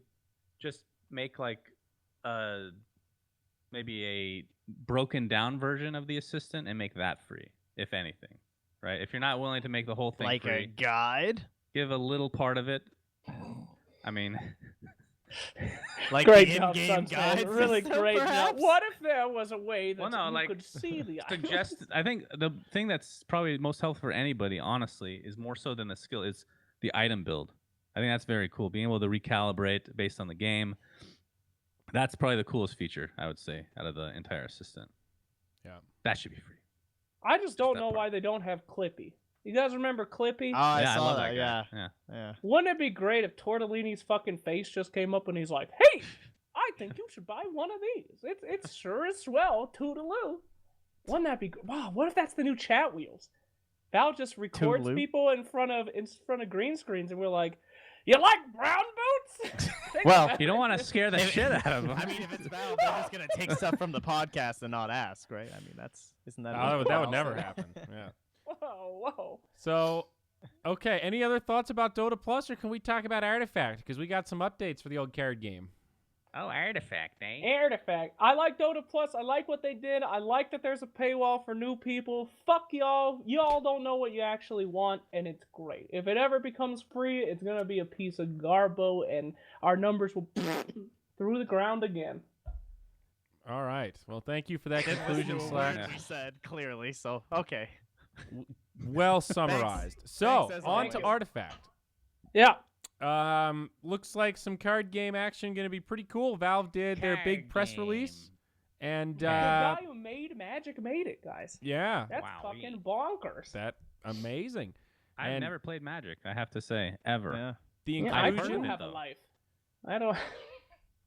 just make maybe a broken down version of the assistant and make that free. if anything, right? If you're not willing to make the whole thing Like free, a guide? give a little part of it. I mean, Like Great the job, in-game Sunshine. guide Really system, great job. perhaps? What if there was a way that Well, no, you like, could see the suggest. I think the thing that's probably most helpful for anybody, honestly, is more so than the skill, is the item build. I think that's very cool. Being able to recalibrate based on the game. That's probably the coolest feature, I would say, out of the entire assistant. Yeah. That should be free. I just don't that know part. why they don't have Clippy. You guys remember Clippy? Oh, I yeah, saw I love that. that Yeah. guy. Yeah. Wouldn't it be great if Tortellini's fucking face just came up and he's like, "Hey, I think you should buy one of these. It's sure as swell, toodaloo." Wouldn't that be? Wow, what if that's the new chat wheels? Valve just records Toodaloo? people in front of green screens, and we're like, "You like brown boots?" Think Well, about You don't it. want to scare the shit out of them. I mean, if it's Valve, they're just gonna take stuff from the podcast and not ask, right? I mean, isn't that? No, what that would Valve never said? happen. Yeah. Whoa. So, okay. Any other thoughts about Dota Plus, or can we talk about Artifact? Because we got some updates for the old card game. Oh, Artifact, eh? Artifact. I like Dota Plus. I like what they did. I like that there's a paywall for new people. Fuck y'all. Y'all don't know what you actually want, and it's great. If it ever becomes free, it's gonna be a piece of garbo, and our numbers will through the ground again. All right. Well, thank you for that Didn't conclusion, listen to a word Slack. we said clearly, so okay. Well summarized. So, Thanks as on always. to Artifact. Yeah. Looks like some card game action going to be pretty cool. Valve did their big Card press game. release, and The guy who made Magic made it, guys. yeah, That's Wowee. fucking bonkers. that amazing. I've And- never played Magic, I have to say, ever. Yeah. The Yeah, I inclusion, do it, have a though. life. I don't.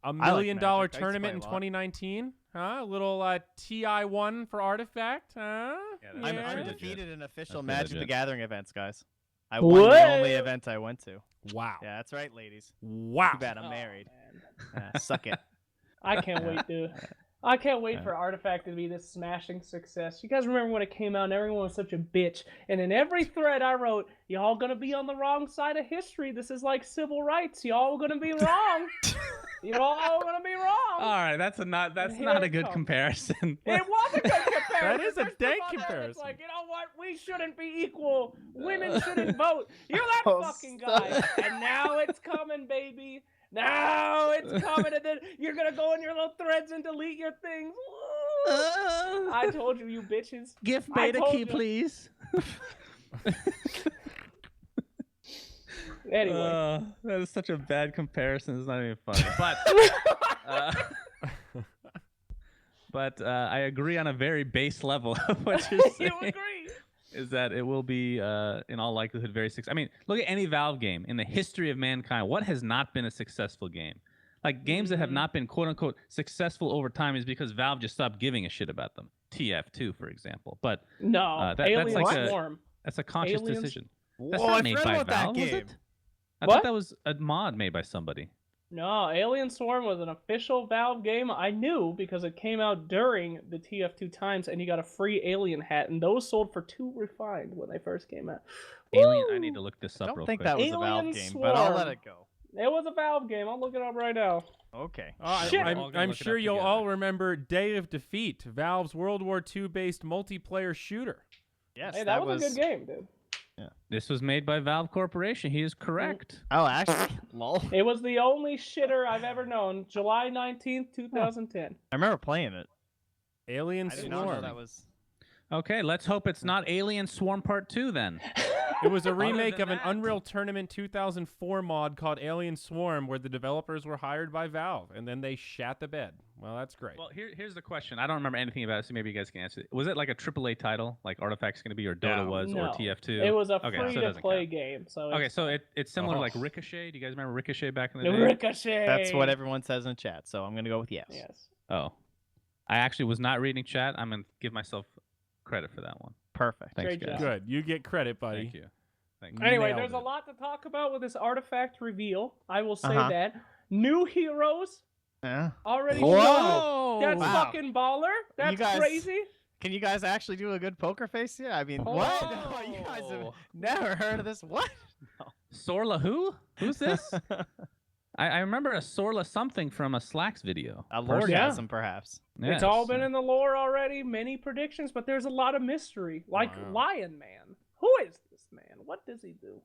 $1 like million Magic. I used to tournament play in a lot. 2019. Huh? A little TI1 for Artifact. Huh? Yeah, that's I'm Yeah. undefeated in official That's Magic the legit. Gathering events, guys. I won the only What? event I went to. Wow. Yeah, that's right, ladies. Wow. Too bad I'm Oh, married. man. Suck it. I can't wait, dude. I can't wait for Artifact to be this smashing success. You guys remember when it came out and everyone was such a bitch? And in every thread I wrote, y'all gonna be on the wrong side of history. This is like civil rights. Y'all gonna be wrong. Y'all gonna be wrong. All right, that's not here a it good comes. comparison. It was a good comparison. That is a There's dank stuff on there that's comparison. Like, you know what? We shouldn't be equal. Women shouldn't vote. You're that Oh, fucking guy. stop. And now it's coming, baby. Now it's coming, and then you're gonna go in your little threads and delete your things. I told you, you bitches. Gift I told you. please. Anyway, That is such a bad comparison. It's not even funny. But I agree on a very base level of what you're saying. you agree? Is that it will be, in all likelihood, very successful. I mean, look at any Valve game in the history of mankind. What has not been a successful game? Like, games that have not been, quote-unquote, successful over time is because Valve just stopped giving a shit about them. TF2, for example. But No, that's Alien like a- Swarm. that's a conscious Aliens? decision. That's Whoa, not I made forgot by about that Valve, was game. it? I What? thought that was a mod made by somebody. No, Alien Swarm was an official Valve game. I knew because it came out during the TF2 times, and you got a free Alien hat, and those sold for $2 refined when they first came out. Alien. I Woo! need to look this I up don't real think quick. that was a Alien Valve game, but I'll let Swarm. it go. It was a Valve game. I'll look it up right now. Okay. Shit. I'm, We're all gonna I'm look it sure up you'll together. all remember Day of Defeat, Valve's World War II based multiplayer shooter. Yes, Hey, that was a good game, dude. This was made by Valve Corporation. He is correct. Oh, actually, lol. It was the only shitter I've ever known. July 19th, 2010. I remember playing it. Alien I did not know Swarm. that was. Okay, let's hope it's not Alien Swarm Part 2 then. It was a Other remake than of an that- Unreal Tournament 2004 mod called Alien Swarm, where the developers were hired by Valve, and then they shat the bed. Well, that's great. Well, here's the question. I don't remember anything about it, so maybe you guys can answer it. Was it like a AAA title, like Artifact's going to be, or Dota No. was, No. or TF2? It was a Okay, so it doesn't free-to-play count. game. So Okay, so it's similar to like Oh. Ricochet. Do you guys remember Ricochet back in the day? Ricochet. That's what everyone says in chat, so I'm gonna go with yes. Yes. Oh. I actually was not reading chat. I'm going to give myself credit for that one. Perfect. Thanks, Great guys. job. Good. You get credit, buddy. Thank you. Thank you. Anyway, Nailed there's a it. lot to talk about with this artifact reveal. I will say Uh-huh. that. New heroes Yeah. already Whoa! shown. That's Wow. fucking baller. That's guys- crazy. Can you guys actually do a good poker face? Yeah. I mean, what? No, you guys have Oh. never heard of this? What? Sorla who? Who's this? I remember a Sorla something from a Slacks video. A Personally. lordgasm, perhaps. It's all been in the lore already, many predictions, but there's a lot of mystery. Like Wow. Lion Man. Who is this man? What does he do?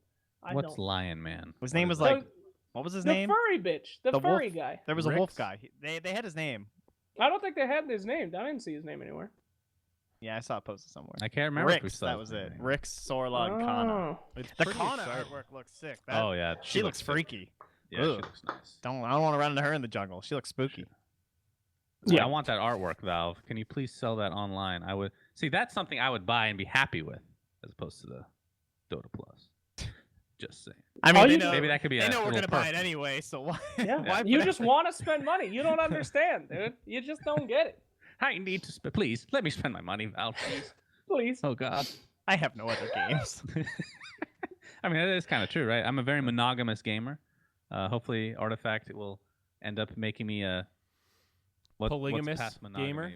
What's Lion Man? His name was The- like, what was his the name? furry bitch. The The furry wolf. guy. There was a wolf Rix? guy. They had his name. I don't think they had his name. I didn't see his name anywhere. Yeah, I saw it posted somewhere. I can't remember if we Rix, saw that was it. Rix, Sorla, and Kana. Oh. It's The pretty Kana exciting. artwork looks sick. That, Oh yeah, she looks sick. freaky. Yeah, she Ugh. looks nice. I don't want to run into her in the jungle. She looks spooky. Yeah. I want that artwork, Valve. Can you please sell that online? I would see that's something I would buy and be happy with, as opposed to the Dota Plus. Just saying. I mean, Oh, they you- know, Maybe that could be. they a know we're little gonna buy it perk. anyway. So why? Yeah. why You put just it- want to spend money. You don't understand, dude. You just don't get it. I need to please let me spend my money, Valve. Please. Please. Oh God. I have no other games. I mean, that is kind of true, right? I'm a very monogamous gamer. Hopefully, Artifact will end up making me a what's Polygamous past monogamy? gamer?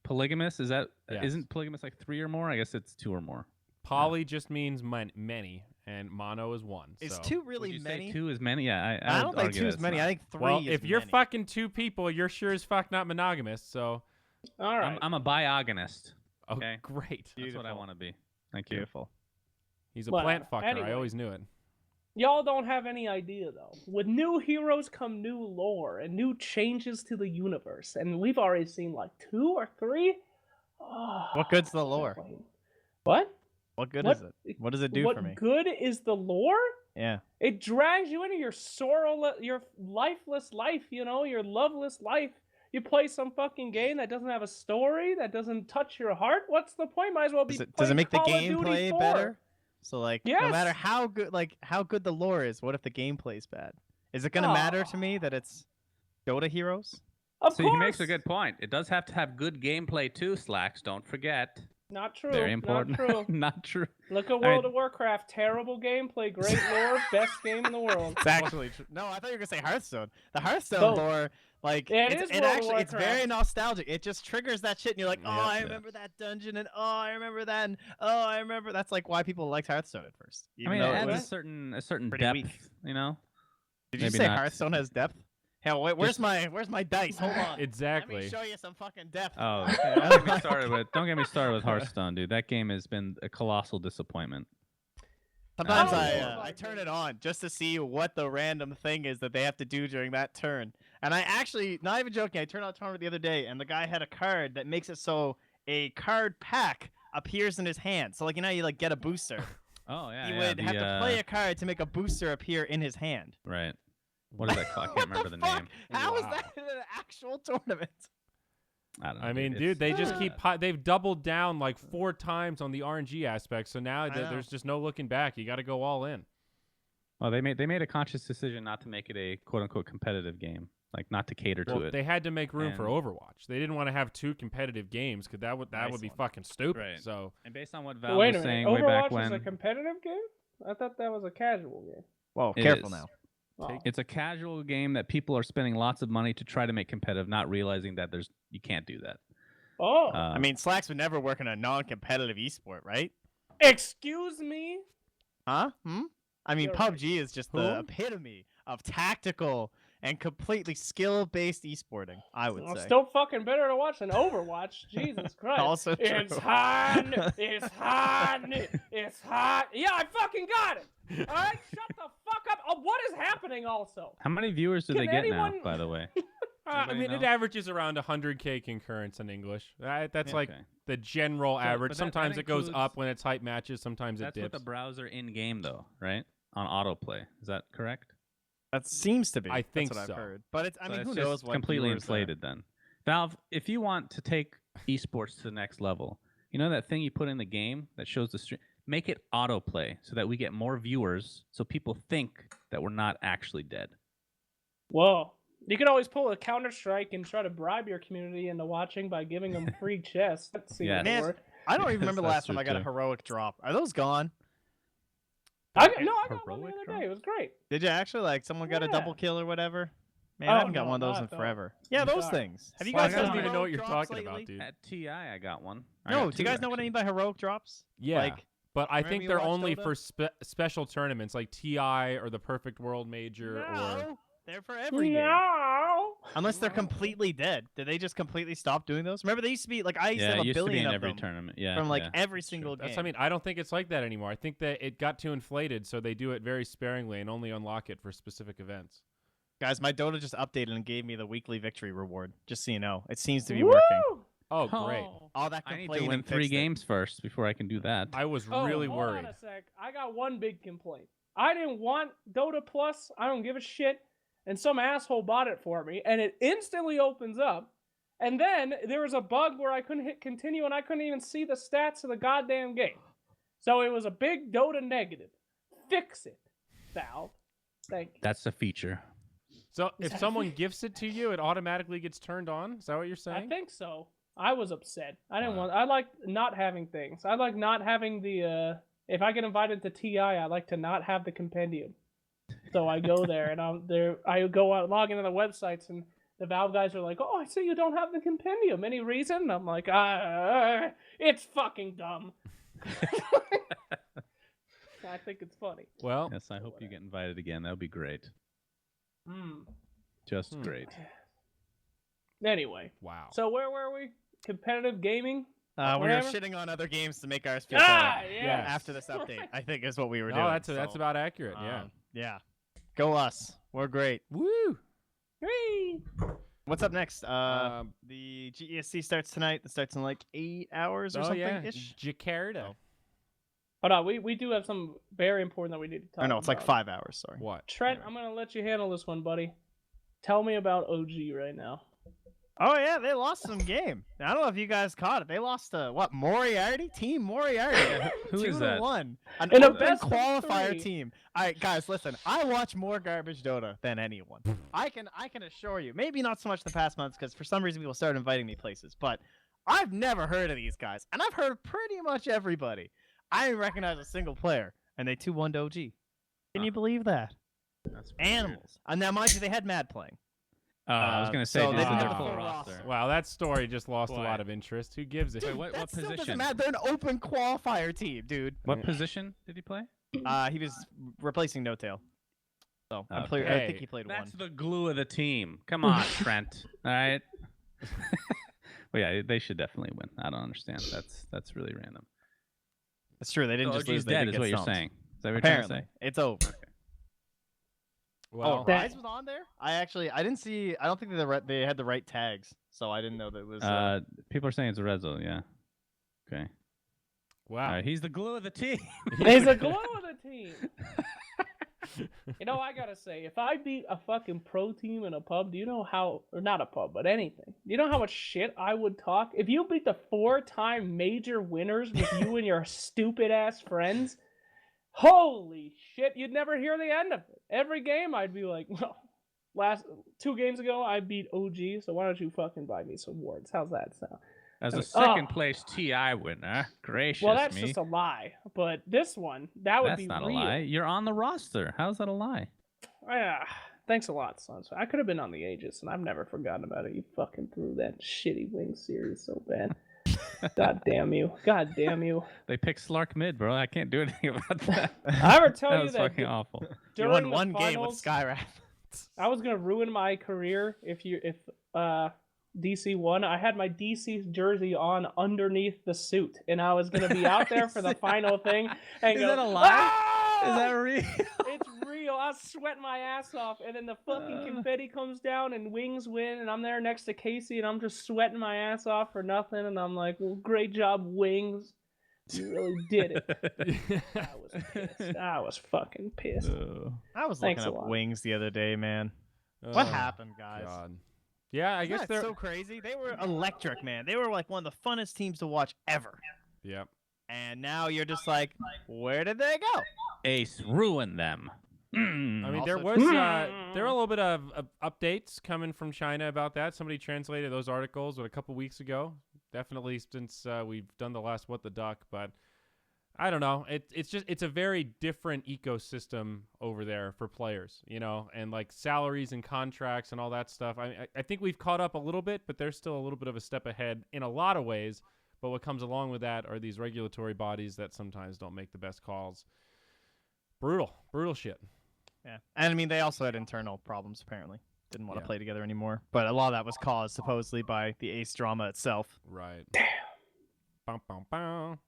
Polygamous is that? Yes. not polygamous like 3 or more? I guess it's 2 or more. Poly just means many, and mono is one. Is so. two Would really you many? say 2 is many? Yeah, I would don't think argue two that is it's many. not. I think three. Well, is if you're many. fucking 2 people, you're sure as fuck not monogamous. So, All right. I'm a biogonist. oh, Okay. great. That's what I Beautiful. want to be. Thank you. Beautiful. He's a Well, plant fucker. I anyway. always knew it. Y'all don't have any idea, though. With new heroes come new lore and new changes to the universe. And we've already seen like 2 or 3. Oh, What good's the lore? What? What good What- is it? What does it do what for me? good is the lore? Yeah. It drags you into your your lifeless life, you know, your loveless life. You play some fucking game that doesn't have a story, that doesn't touch your heart. What's the point? Might as well be. Does it playing make the Call of Duty gameplay 4. better? So like, no Yes. matter how good the lore is, what if the gameplay's bad? Is it gonna matter to me that it's Dota heroes? Of So course. he makes a good point. It does have to have good gameplay too, Slacks. Don't forget. Not true. Very important. Not true. Not true. Look at World of Warcraft. Terrible gameplay, great lore, best game in the world. It's actually true. No, I thought you were gonna say Hearthstone. The Hearthstone Both. lore, like, Yeah, it it's, is it World of actually, it's very Warcraft. nostalgic. It just triggers that shit, and you're like, oh, Yep. I Yeah. remember that dungeon, and oh, I remember that, and oh, I remember. That's like why people liked Hearthstone at first. I even mean, it though it adds a was- certain pretty depth. weak. You know. Did you maybe say not. Hearthstone has depth? Hell, where's my dice? Hold on. Let me Exactly. show you some fucking depth. Oh, Okay. don't get me started with Hearthstone, dude. That game has been a colossal disappointment. Sometimes Oh, I yeah. turn it on just to see what the random thing is that they have to do during that turn. And I actually, not even joking, I turned on tournament the other day, and the guy had a card that makes it so a card pack appears in his hand. So like you like get a booster. Oh yeah. He yeah, would have to play a card to make a booster appear in his hand. Right. What is that called? I can't remember the What name. How is Wow. that in an actual tournament? I don't know. I mean, it's- dude, they just Yeah. keep they've doubled down like 4 times on the RNG aspect. So now I know. there's just no looking back. You got to go all in. Well, they made a conscious decision not to make it a quote unquote competitive game, like not to cater Well, to it. they had to make room for And- Overwatch. They didn't want to have 2 competitive games because that would Nice be one. fucking stupid. Right. So And based on what But Valve wait a was minute. saying way back Overwatch is a when, competitive game? I thought that was a casual game. Whoa, It careful is. now. Oh. it's a casual game that people are spending lots of money to try to make competitive, not realizing that you can't do that. Oh. I mean, Slacks would never work in a non-competitive esport, right? Excuse me? Huh? I mean, You're PUBG is just the Who? epitome of tactical and completely skill-based esporting, I would Well, say. still fucking better to watch than Overwatch. Jesus Christ. Also true. It's hot. It's hot. It's hot. Yeah, I fucking got it. All right, shut the fuck up. Oh, what is happening also? How many viewers do Can they get anyone- now, by the way? I Anybody mean, it know? averages around 100K concurrence in English. That's like Okay. the general So, average. but that Sometimes it goes includes- up when it's hype matches. Sometimes it That's with dips. the browser in game, though, right? On autoplay. Is that correct? That seems to be. I think That's what so. I've heard. But it's, I So mean, it's who just knows what completely viewers are. inflated then. Valve, if you want to take esports to the next level, you know that thing you put in the game that shows the stream? Make it autoplay so that we get more viewers so people think that we're not actually dead. Whoa. You could always pull a Counter-Strike and try to bribe your community into watching by giving them free chests. Let's see Yes. what Man, work. I don't even Yes, remember the that's last time true I got a too. heroic drop. Are those gone? I got one the Heroic other drop? day. It was great. Did you actually? Like, someone got a Yeah. double kill or whatever? Man, Oh, I haven't got no, one of those not in those. forever. Yeah, those Sorry. things. Have you Well, guys I done don't even heroic know what you're drops talking about, lately? dude. At TI, I got one. I No, got do you two, guys know what I actually. mean by heroic drops? Yeah. Like, But I Remember think you they're watched only Dota? for special tournaments like TI or the Perfect World Major or no. They're for every game. No. Unless they're completely dead. Did they just completely stop doing those? Remember, they used to be like I used to Yeah, have it a used to be billion in of every them tournament. Yeah, from like yeah, every that's true. single game. That's, I mean, I don't think it's like that anymore. I think that it got too inflated, so they do it very sparingly and only unlock it for specific events. Guys, my Dota just updated and gave me the weekly victory reward. Just so you know, it seems to be working. Woo! Oh, great. All that I need to complaining win 3 fixed it. games first before I can do that. I was Oh, really hold worried. on a sec. I got one big complaint. I didn't want Dota Plus. I don't give a shit. And some asshole bought it for me, and it instantly opens up. And then there was a bug where I couldn't hit continue, and I couldn't even see the stats of the goddamn game. So it was a big Dota negative. Fix it, Valve. Thank you. That's a feature. So if someone gifts it to you, it automatically gets turned on? Is that what you're saying? I think so. I was upset. I didn't Wow. want. I like not having things. I like not having the. If I get invited to TI, I like to not have the compendium. So I go there and I'm there. I go out, log into the websites, and the Valve guys are like, "Oh, I see you don't have the compendium. Any reason?" And I'm like, it's fucking dumb." I think it's funny. Well, Yes, I hope you get invited again. That would be great. Hmm. Just great. Anyway, wow. so where were we? Competitive gaming. We were Whatever. shitting on other games to make ours feel Ah, better. yes. After this update, I think is what we were No, doing. that's so, about accurate. Yeah. Yeah. Go us. We're great. Woo. Whee! What's up next? Um, The GESC starts tonight. It starts in like 8 hours or Oh something yeah, ish. Jakarta. Hold on, we do have something very important that we need to talk Or about. no, it's like 5 hours. Sorry. What? Trent, I'm gonna let you handle this one, buddy. Tell me about OG right now. Oh yeah, they lost some game. I don't know if you guys caught it. They lost to what? Moriarty, Team Moriarty. Who is that? 2-1. An In a open best of qualifier 3. team. All right, guys, listen. I watch more garbage Dota than anyone. I can assure you. Maybe not so much the past months because for some reason people started inviting me places, but I've never heard of these guys, and I've heard of pretty much everybody. I didn't recognize a single player, and they 2-1 to OG. Can you believe that? That's pretty weird. Animals. And now, mind you, they had Mad playing. I was gonna say so they they didn't didn't have have a the full full roster. roster. Wow, that story just lost a Boy. lot of interest. Who gives a Wait, shit? what That still doesn't position? matter. They're an open qualifier team, dude. What position did he play? He was replacing No Tail. So I Okay. think he played That's one. the glue of the team. Come on, Trent. All right. Well, yeah, they should definitely win. I don't understand. That's really random. That's true. They didn't So just OG's lose. They dead, did is get what you're stomped. saying. Is that what you're Apparently, trying to say? it's over. Well, That- Rise was on there. I didn't see. I don't think they had the right tags, so I didn't know that it was. People are saying it's a Rezo. Yeah. Okay. wow. All right, he's the glue of the team. There's a glow of the team. You know, I gotta say, if I beat a fucking pro team in a pub, do you know how, or not a pub, but anything, do you know how much shit I would talk? If you beat the 4-time major winners with you and your stupid ass friends, holy shit, you'd never hear the end of it. Every game I'd be like, well, last 2 games ago I beat OG, so why don't you fucking buy me some awards? How's that sound? As a Oh. second place TI winner, gracious Well, that's me. just a lie, but this one, that would That's be not real. a lie. You're on the roster. How's that a lie? Yeah, thanks a lot, Sons. I could have been on the Aegis, and I've never forgotten about it. You fucking threw that shitty wing series so bad. God damn you. God damn you. They picked Slark mid, bro. I can't do anything about that. I ever tell That you was that fucking awful. you during won the one game with finals, Skyrap. I was gonna ruin my career if DC won. I had my DC jersey on underneath the suit, and I was gonna be out there for the final thing. And Is go, that a lie? "Ah!" Is that real? It's real. I was sweating my ass off, and then the fucking confetti comes down, and Wings win, and I'm there next to Casey, and I'm just sweating my ass off for nothing, and I'm like, well, great job, Wings. You really did it. I was pissed. I was fucking pissed. I was Thanks looking a up lot. wings the other day, man. What Oh, happened, guys? God. Yeah, I guess Isn't they're. that so crazy. They were electric, man. They were like one of the funnest teams to watch ever. Yep. And now you're just like, where did they go? Ace ruined them. Mm. I mean, Also- there were a little bit of updates coming from China about that. Somebody translated those articles a couple weeks ago. Definitely since we've done the last What the Duck, but I don't know. It's a very different ecosystem over there for players, you know, and like salaries and contracts and all that stuff. I think we've caught up a little bit, but there's still a little bit of a step ahead in a lot of ways. But what comes along with that are these regulatory bodies that sometimes don't make the best calls. Brutal shit. Yeah, and I mean they also had internal problems apparently. Didn't want to Yeah. play together anymore. But a lot of that was caused supposedly by the Ace drama itself. Right. Bum, bum, bum.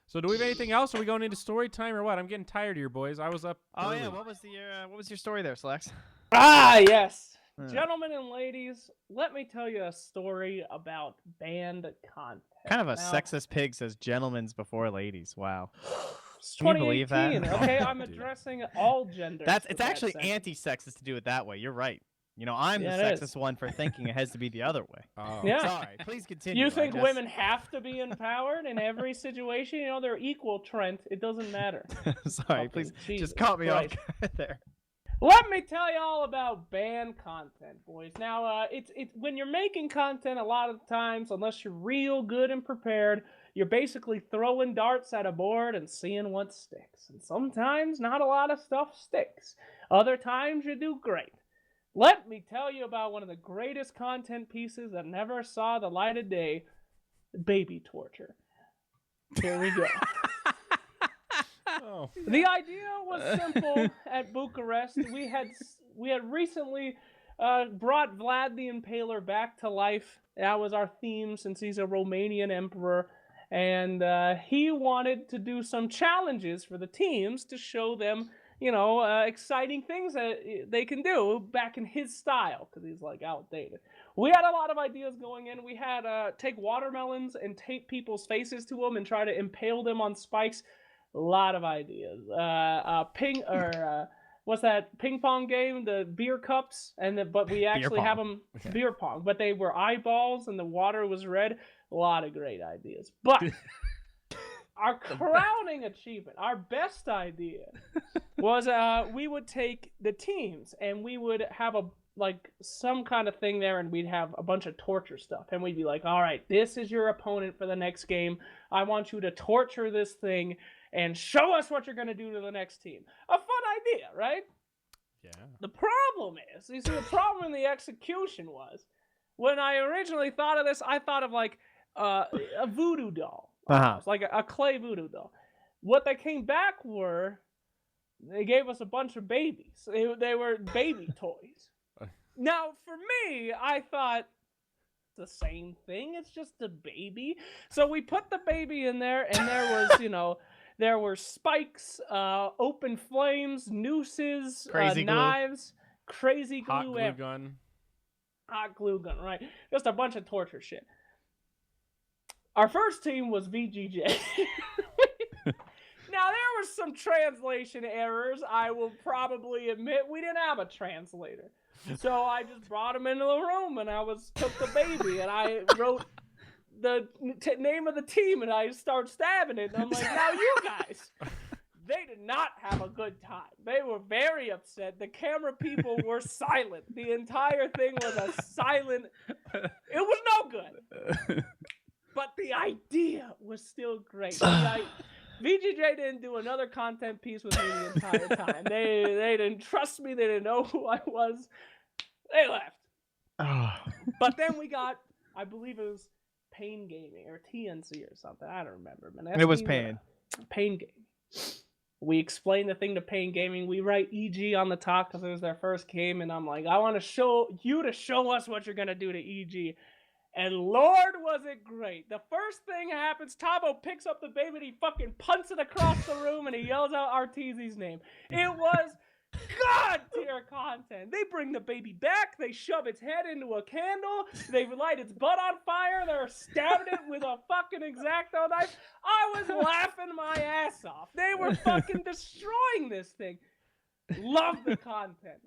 So do we have anything else? Are we going into story time or what? I'm getting tired of your boys. I was up. Oh early. yeah, what was your story there, Slex? Ah, yes. Yeah. Gentlemen and ladies, let me tell you a story about band content. Kind of a Now, sexist pig says gentlemen's before ladies. Wow. It's Can you believe that? 2018, okay? I'm Dude. addressing all genders. It's with that actually sentence. anti-sexist to do it that way. You're right. You know, I'm Yeah, the it is. sexist one for thinking it has to be the other way. Oh. Yeah. Sorry, please continue. You think I just- women have to be empowered in every situation? You know, they're equal, Trent. It doesn't matter. Sorry, Fucking please Jesus just caught me off Christ. guard there. Let me tell you all about band content, boys. Now, it's when you're making content, a lot of times, unless you're real good and prepared, you're basically throwing darts at a board and seeing what sticks. And sometimes not a lot of stuff sticks. Other times you do great. Let me tell you about one of the greatest content pieces that never saw the light of day, baby torture. Here we go. Oh. The idea was simple at Bucharest. We had recently brought Vlad the Impaler back to life. That was our theme since he's a Romanian emperor. And he wanted to do some challenges for the teams to show them, you know, exciting things that they can do back in his style, because he's like outdated. We had a lot of ideas going in. We had take watermelons and tape people's faces to them and try to impale them on spikes. A lot of ideas. What's that ping pong game? The beer cups, but we actually have them beer pong, but they were eyeballs and the water was red. A lot of great ideas, but our crowning achievement, our best idea, was we would take the teams and we would have some kind of thing there, and we'd have a bunch of torture stuff, and we'd be like, all right, this is your opponent for the next game. I want you to torture this thing and show us what you're going to do to the next team. A fun idea, right? Yeah. The problem is, you see, the problem in the execution was, when I originally thought of this, I thought of like a voodoo doll. It's like a clay voodoo doll. What they came back were, they gave us a bunch of babies. They were baby toys. Now, for me, I thought, the same thing. It's just a baby. So we put the baby in there, and there was, you know, there were spikes, open flames, nooses, Crazy glue. knives, crazy glue. Hot glue gun. Hot glue gun, right. Just a bunch of torture shit. Our first team was VGJ. Now, there were some translation errors, I will probably admit. We didn't have a translator. So I just brought him into the room, and I took the baby, and I wrote the name of the team, and I start stabbing it. And I'm like, now you guys, they did not have a good time. They were very upset. The camera people were silent. The entire thing was a silent. It was no good. But the idea was still great. VGJ didn't do another content piece with me the entire time. They didn't trust me. They didn't know who I was. They left. But then we got, I believe it was Pain Gaming or TNC or something. I don't remember. Man. It was Pain. Pain Gaming. We explained the thing to Pain Gaming. We write EG on the top because it was their first game. And I'm like, I want to show us what you're going to do to EG. And Lord, was it great. The first thing happens, Tabo picks up the baby and he fucking punts it across the room and he yells out Arteezy's name. It was God-tier content. They bring the baby back. They shove its head into a candle. They light its butt on fire. They're stabbing it with a fucking X-Acto knife. I was laughing my ass off. They were fucking destroying this thing. Love the content.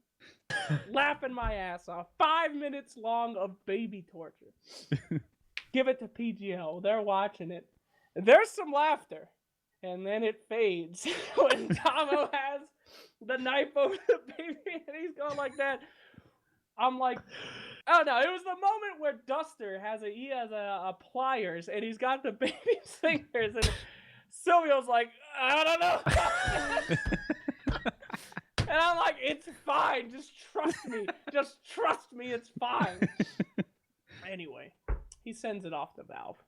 Laughing my ass off. 5 minutes long of baby torture. Give it to PGL. They're watching it. There's some laughter. And then it fades when Tomo has the knife over the baby and he's going like that. I'm like, oh no, it was the moment where Duster has a pliers and he's got the baby's fingers and Silvio's like, I don't know. And I'm like, it's fine. Just trust me. Just trust me. It's fine. Anyway, he sends it off to Valve.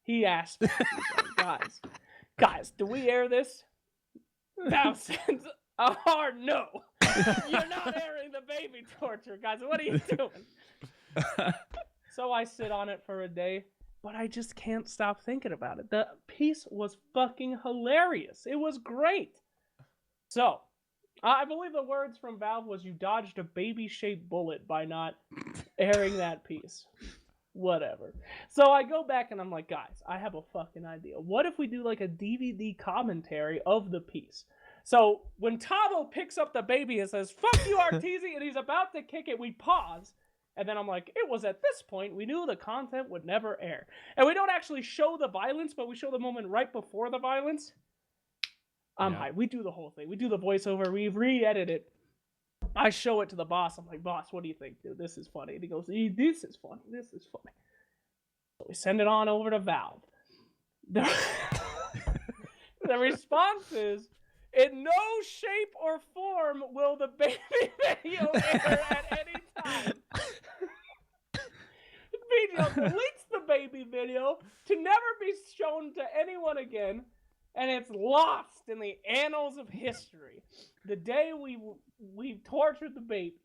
He asked me, he's like, guys, do we air this? Valve sends a hard no. You're not airing the baby torture, guys. What are you doing? So I sit on it for a day, but I just can't stop thinking about it. The piece was fucking hilarious. It was great. So, I believe the words from Valve was, you dodged a baby-shaped bullet by not airing that piece. Whatever. So I go back and I'm like, guys, I have a fucking idea. What if we do like a DVD commentary of the piece? So when Tavo picks up the baby and says, fuck you, Arteezy, and he's about to kick it, we pause. And then I'm like, it was at this point we knew the content would never air. And we don't actually show the violence, but we show the moment right before the violence. I'm hyped. We do the whole thing. We do the voiceover. We re-edit it. I show it to the boss. I'm like, boss, what do you think, dude? This is funny. And he goes, this is funny. This is funny. So we send it on over to Valve. The response is, in no shape or form will the baby video air at any time. Video deletes the baby video to never be shown to anyone again, and it's lost in the annals of history. The day we tortured the baby,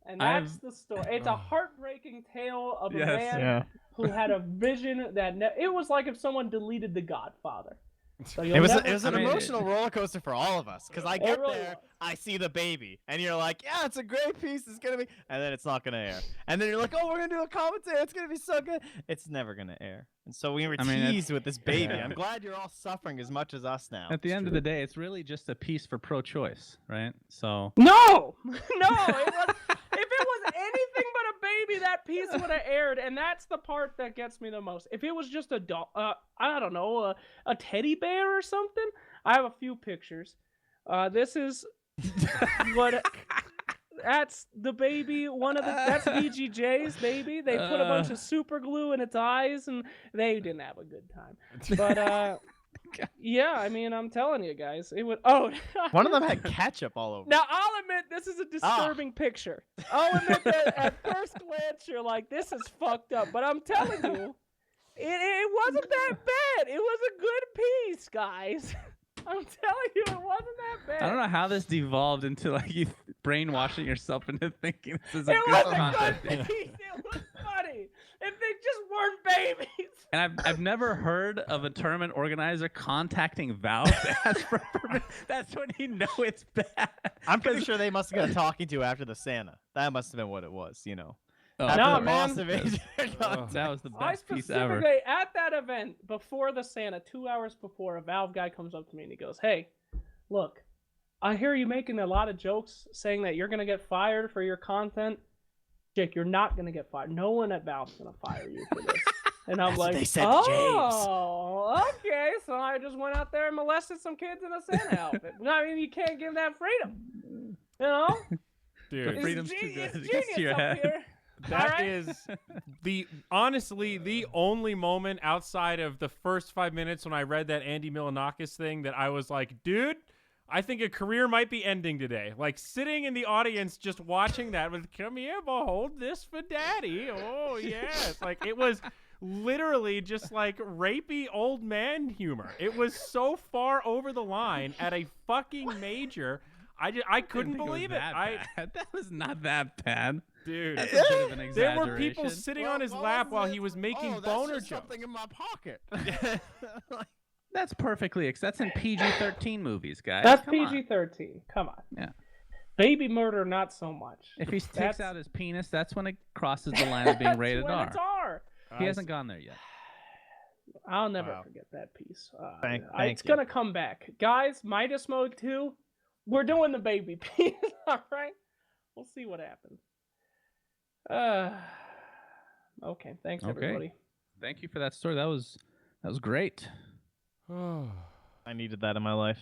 and that's the story. It's a heartbreaking tale of a man who had a vision that it was like if someone deleted The Godfather. So it was an emotional roller coaster for all of us, because I get there, I see the baby, and you're like, yeah, it's a great piece, it's gonna be, and then it's not gonna air, and then you're like, oh, we're gonna do a commentary, it's gonna be so good, it's never gonna air, and so we were teased with this baby. I'm glad you're all suffering as much as us now. At the end of the day, it's really just a piece for pro-choice, right? So no, it was. If it was anything but a baby, that piece would have aired, and that's the part that gets me the most. If it was just a I don't know, a teddy bear or something. I have a few pictures. This is what. That's the baby. That's VGJ's baby. They put a bunch of super glue in its eyes, and they didn't have a good time. But yeah, I mean, I'm telling you guys, it would. Oh, one of them had ketchup all over. Now I'll admit this is a disturbing picture. I'll admit that at first glance you're like, this is fucked up. But I'm telling you, it wasn't that bad. It was a good piece, guys. I'm telling you, it wasn't that bad. I don't know how this devolved into like you brainwashing yourself into thinking this is a good content. It was funny. If they just weren't babies. And I've never heard of a tournament organizer contacting Valve to ask for permission. That's when you know it's bad. I'm pretty sure they must have got talking to after the Santa. That must have been what it was, you know. Oh, after no, the man. boss of Asia. That was the I best piece ever. specifically, at that event, before the Santa, 2 hours before, a Valve guy comes up to me and he goes, hey, look, I hear you making a lot of jokes saying that you're going to get fired for your content. Jake, you're not going to get fired. No one at Valve's going to fire you for this. And I'm like, they said to James. Oh, okay. So I just went out there and molested some kids in a Santa outfit. I mean, you can't give that freedom. You know? Dude, The freedom's too It's good. It gets to your genius up head. here. that is honestly the only moment outside of the first 5 minutes when I read that Andy Milonakis thing that I was like, dude, I think a career might be ending today. Like sitting in the audience just watching that with, come here, behold this for daddy. Oh yes. Like it was literally just like rapey old man humor. It was so far over the line at a fucking major. I couldn't believe it. That was not that bad. Dude, That's a bit of an there were people exaggeration. sitting on his lap while he was making boner that's just jokes. something in my pocket. That's perfectly. That's in PG-13 movies, guys. That's Come on. PG-13. Come on. Yeah. Baby murder, not so much. If he takes out his penis, that's when it crosses the line of being rated when R. It's R. He hasn't gone there yet. I'll never forget that piece. Thank it's going to come back. Guys, Midas Mode 2, we're doing the baby piece, all right? We'll see what happens. Okay, thanks, everybody. Thank you for that story. That was great. I needed that in my life.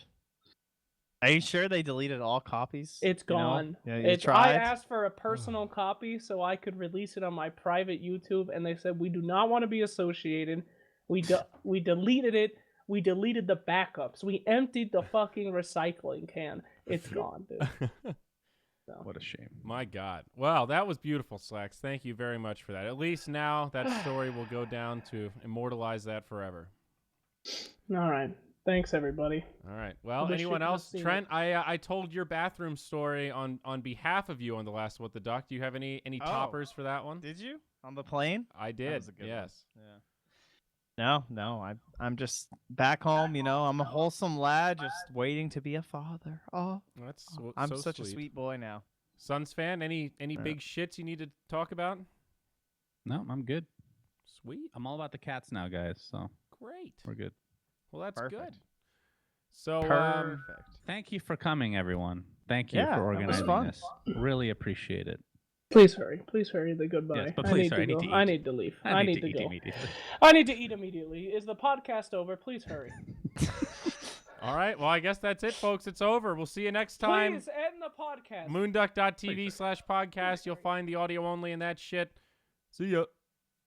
Are you sure they deleted all copies? It's gone. Yeah, you I tried? asked for a personal copy so I could release it on my private YouTube, and they said we do not want to be associated. We deleted it. We deleted the backups. We emptied the fucking recycling can. It's gone, dude. So. What a shame. My God. Well, that was beautiful, Slacks. Thank you very much for that. At least now that story will go down to immortalize that forever. All right. Thanks, everybody. All right. Well, wish you anyone could have else? seen Trent, I told your bathroom story on behalf of you on the last What the Duck. Do you have any toppers for that one? Did you on the plane? I did. was a good one. Yes. Yeah. No, I'm just back home. I'm a wholesome lad, just waiting to be a father. Oh, That's I'm so such a sweet boy now. Suns fan. Any big shits you need to talk about? No, I'm good. Sweet. I'm all about the cats now, guys. So Great. we're good. Well, that's Perfect. good. So, Perfect. Thank you for coming, everyone. Thank you Yeah, for that was organizing fun. this. Really appreciate it. Please hurry. Please hurry. The goodbye. Yes, but I please need hurry. to I go. need to I eat. need to leave. I need to eat go. immediately. I need to eat immediately. Is the podcast over? Please hurry. all right. Well, I guess that's it, folks. It's over. We'll see you next time. Please end the podcast. moonduck.tv/podcast. You'll find the audio only and that shit. See ya.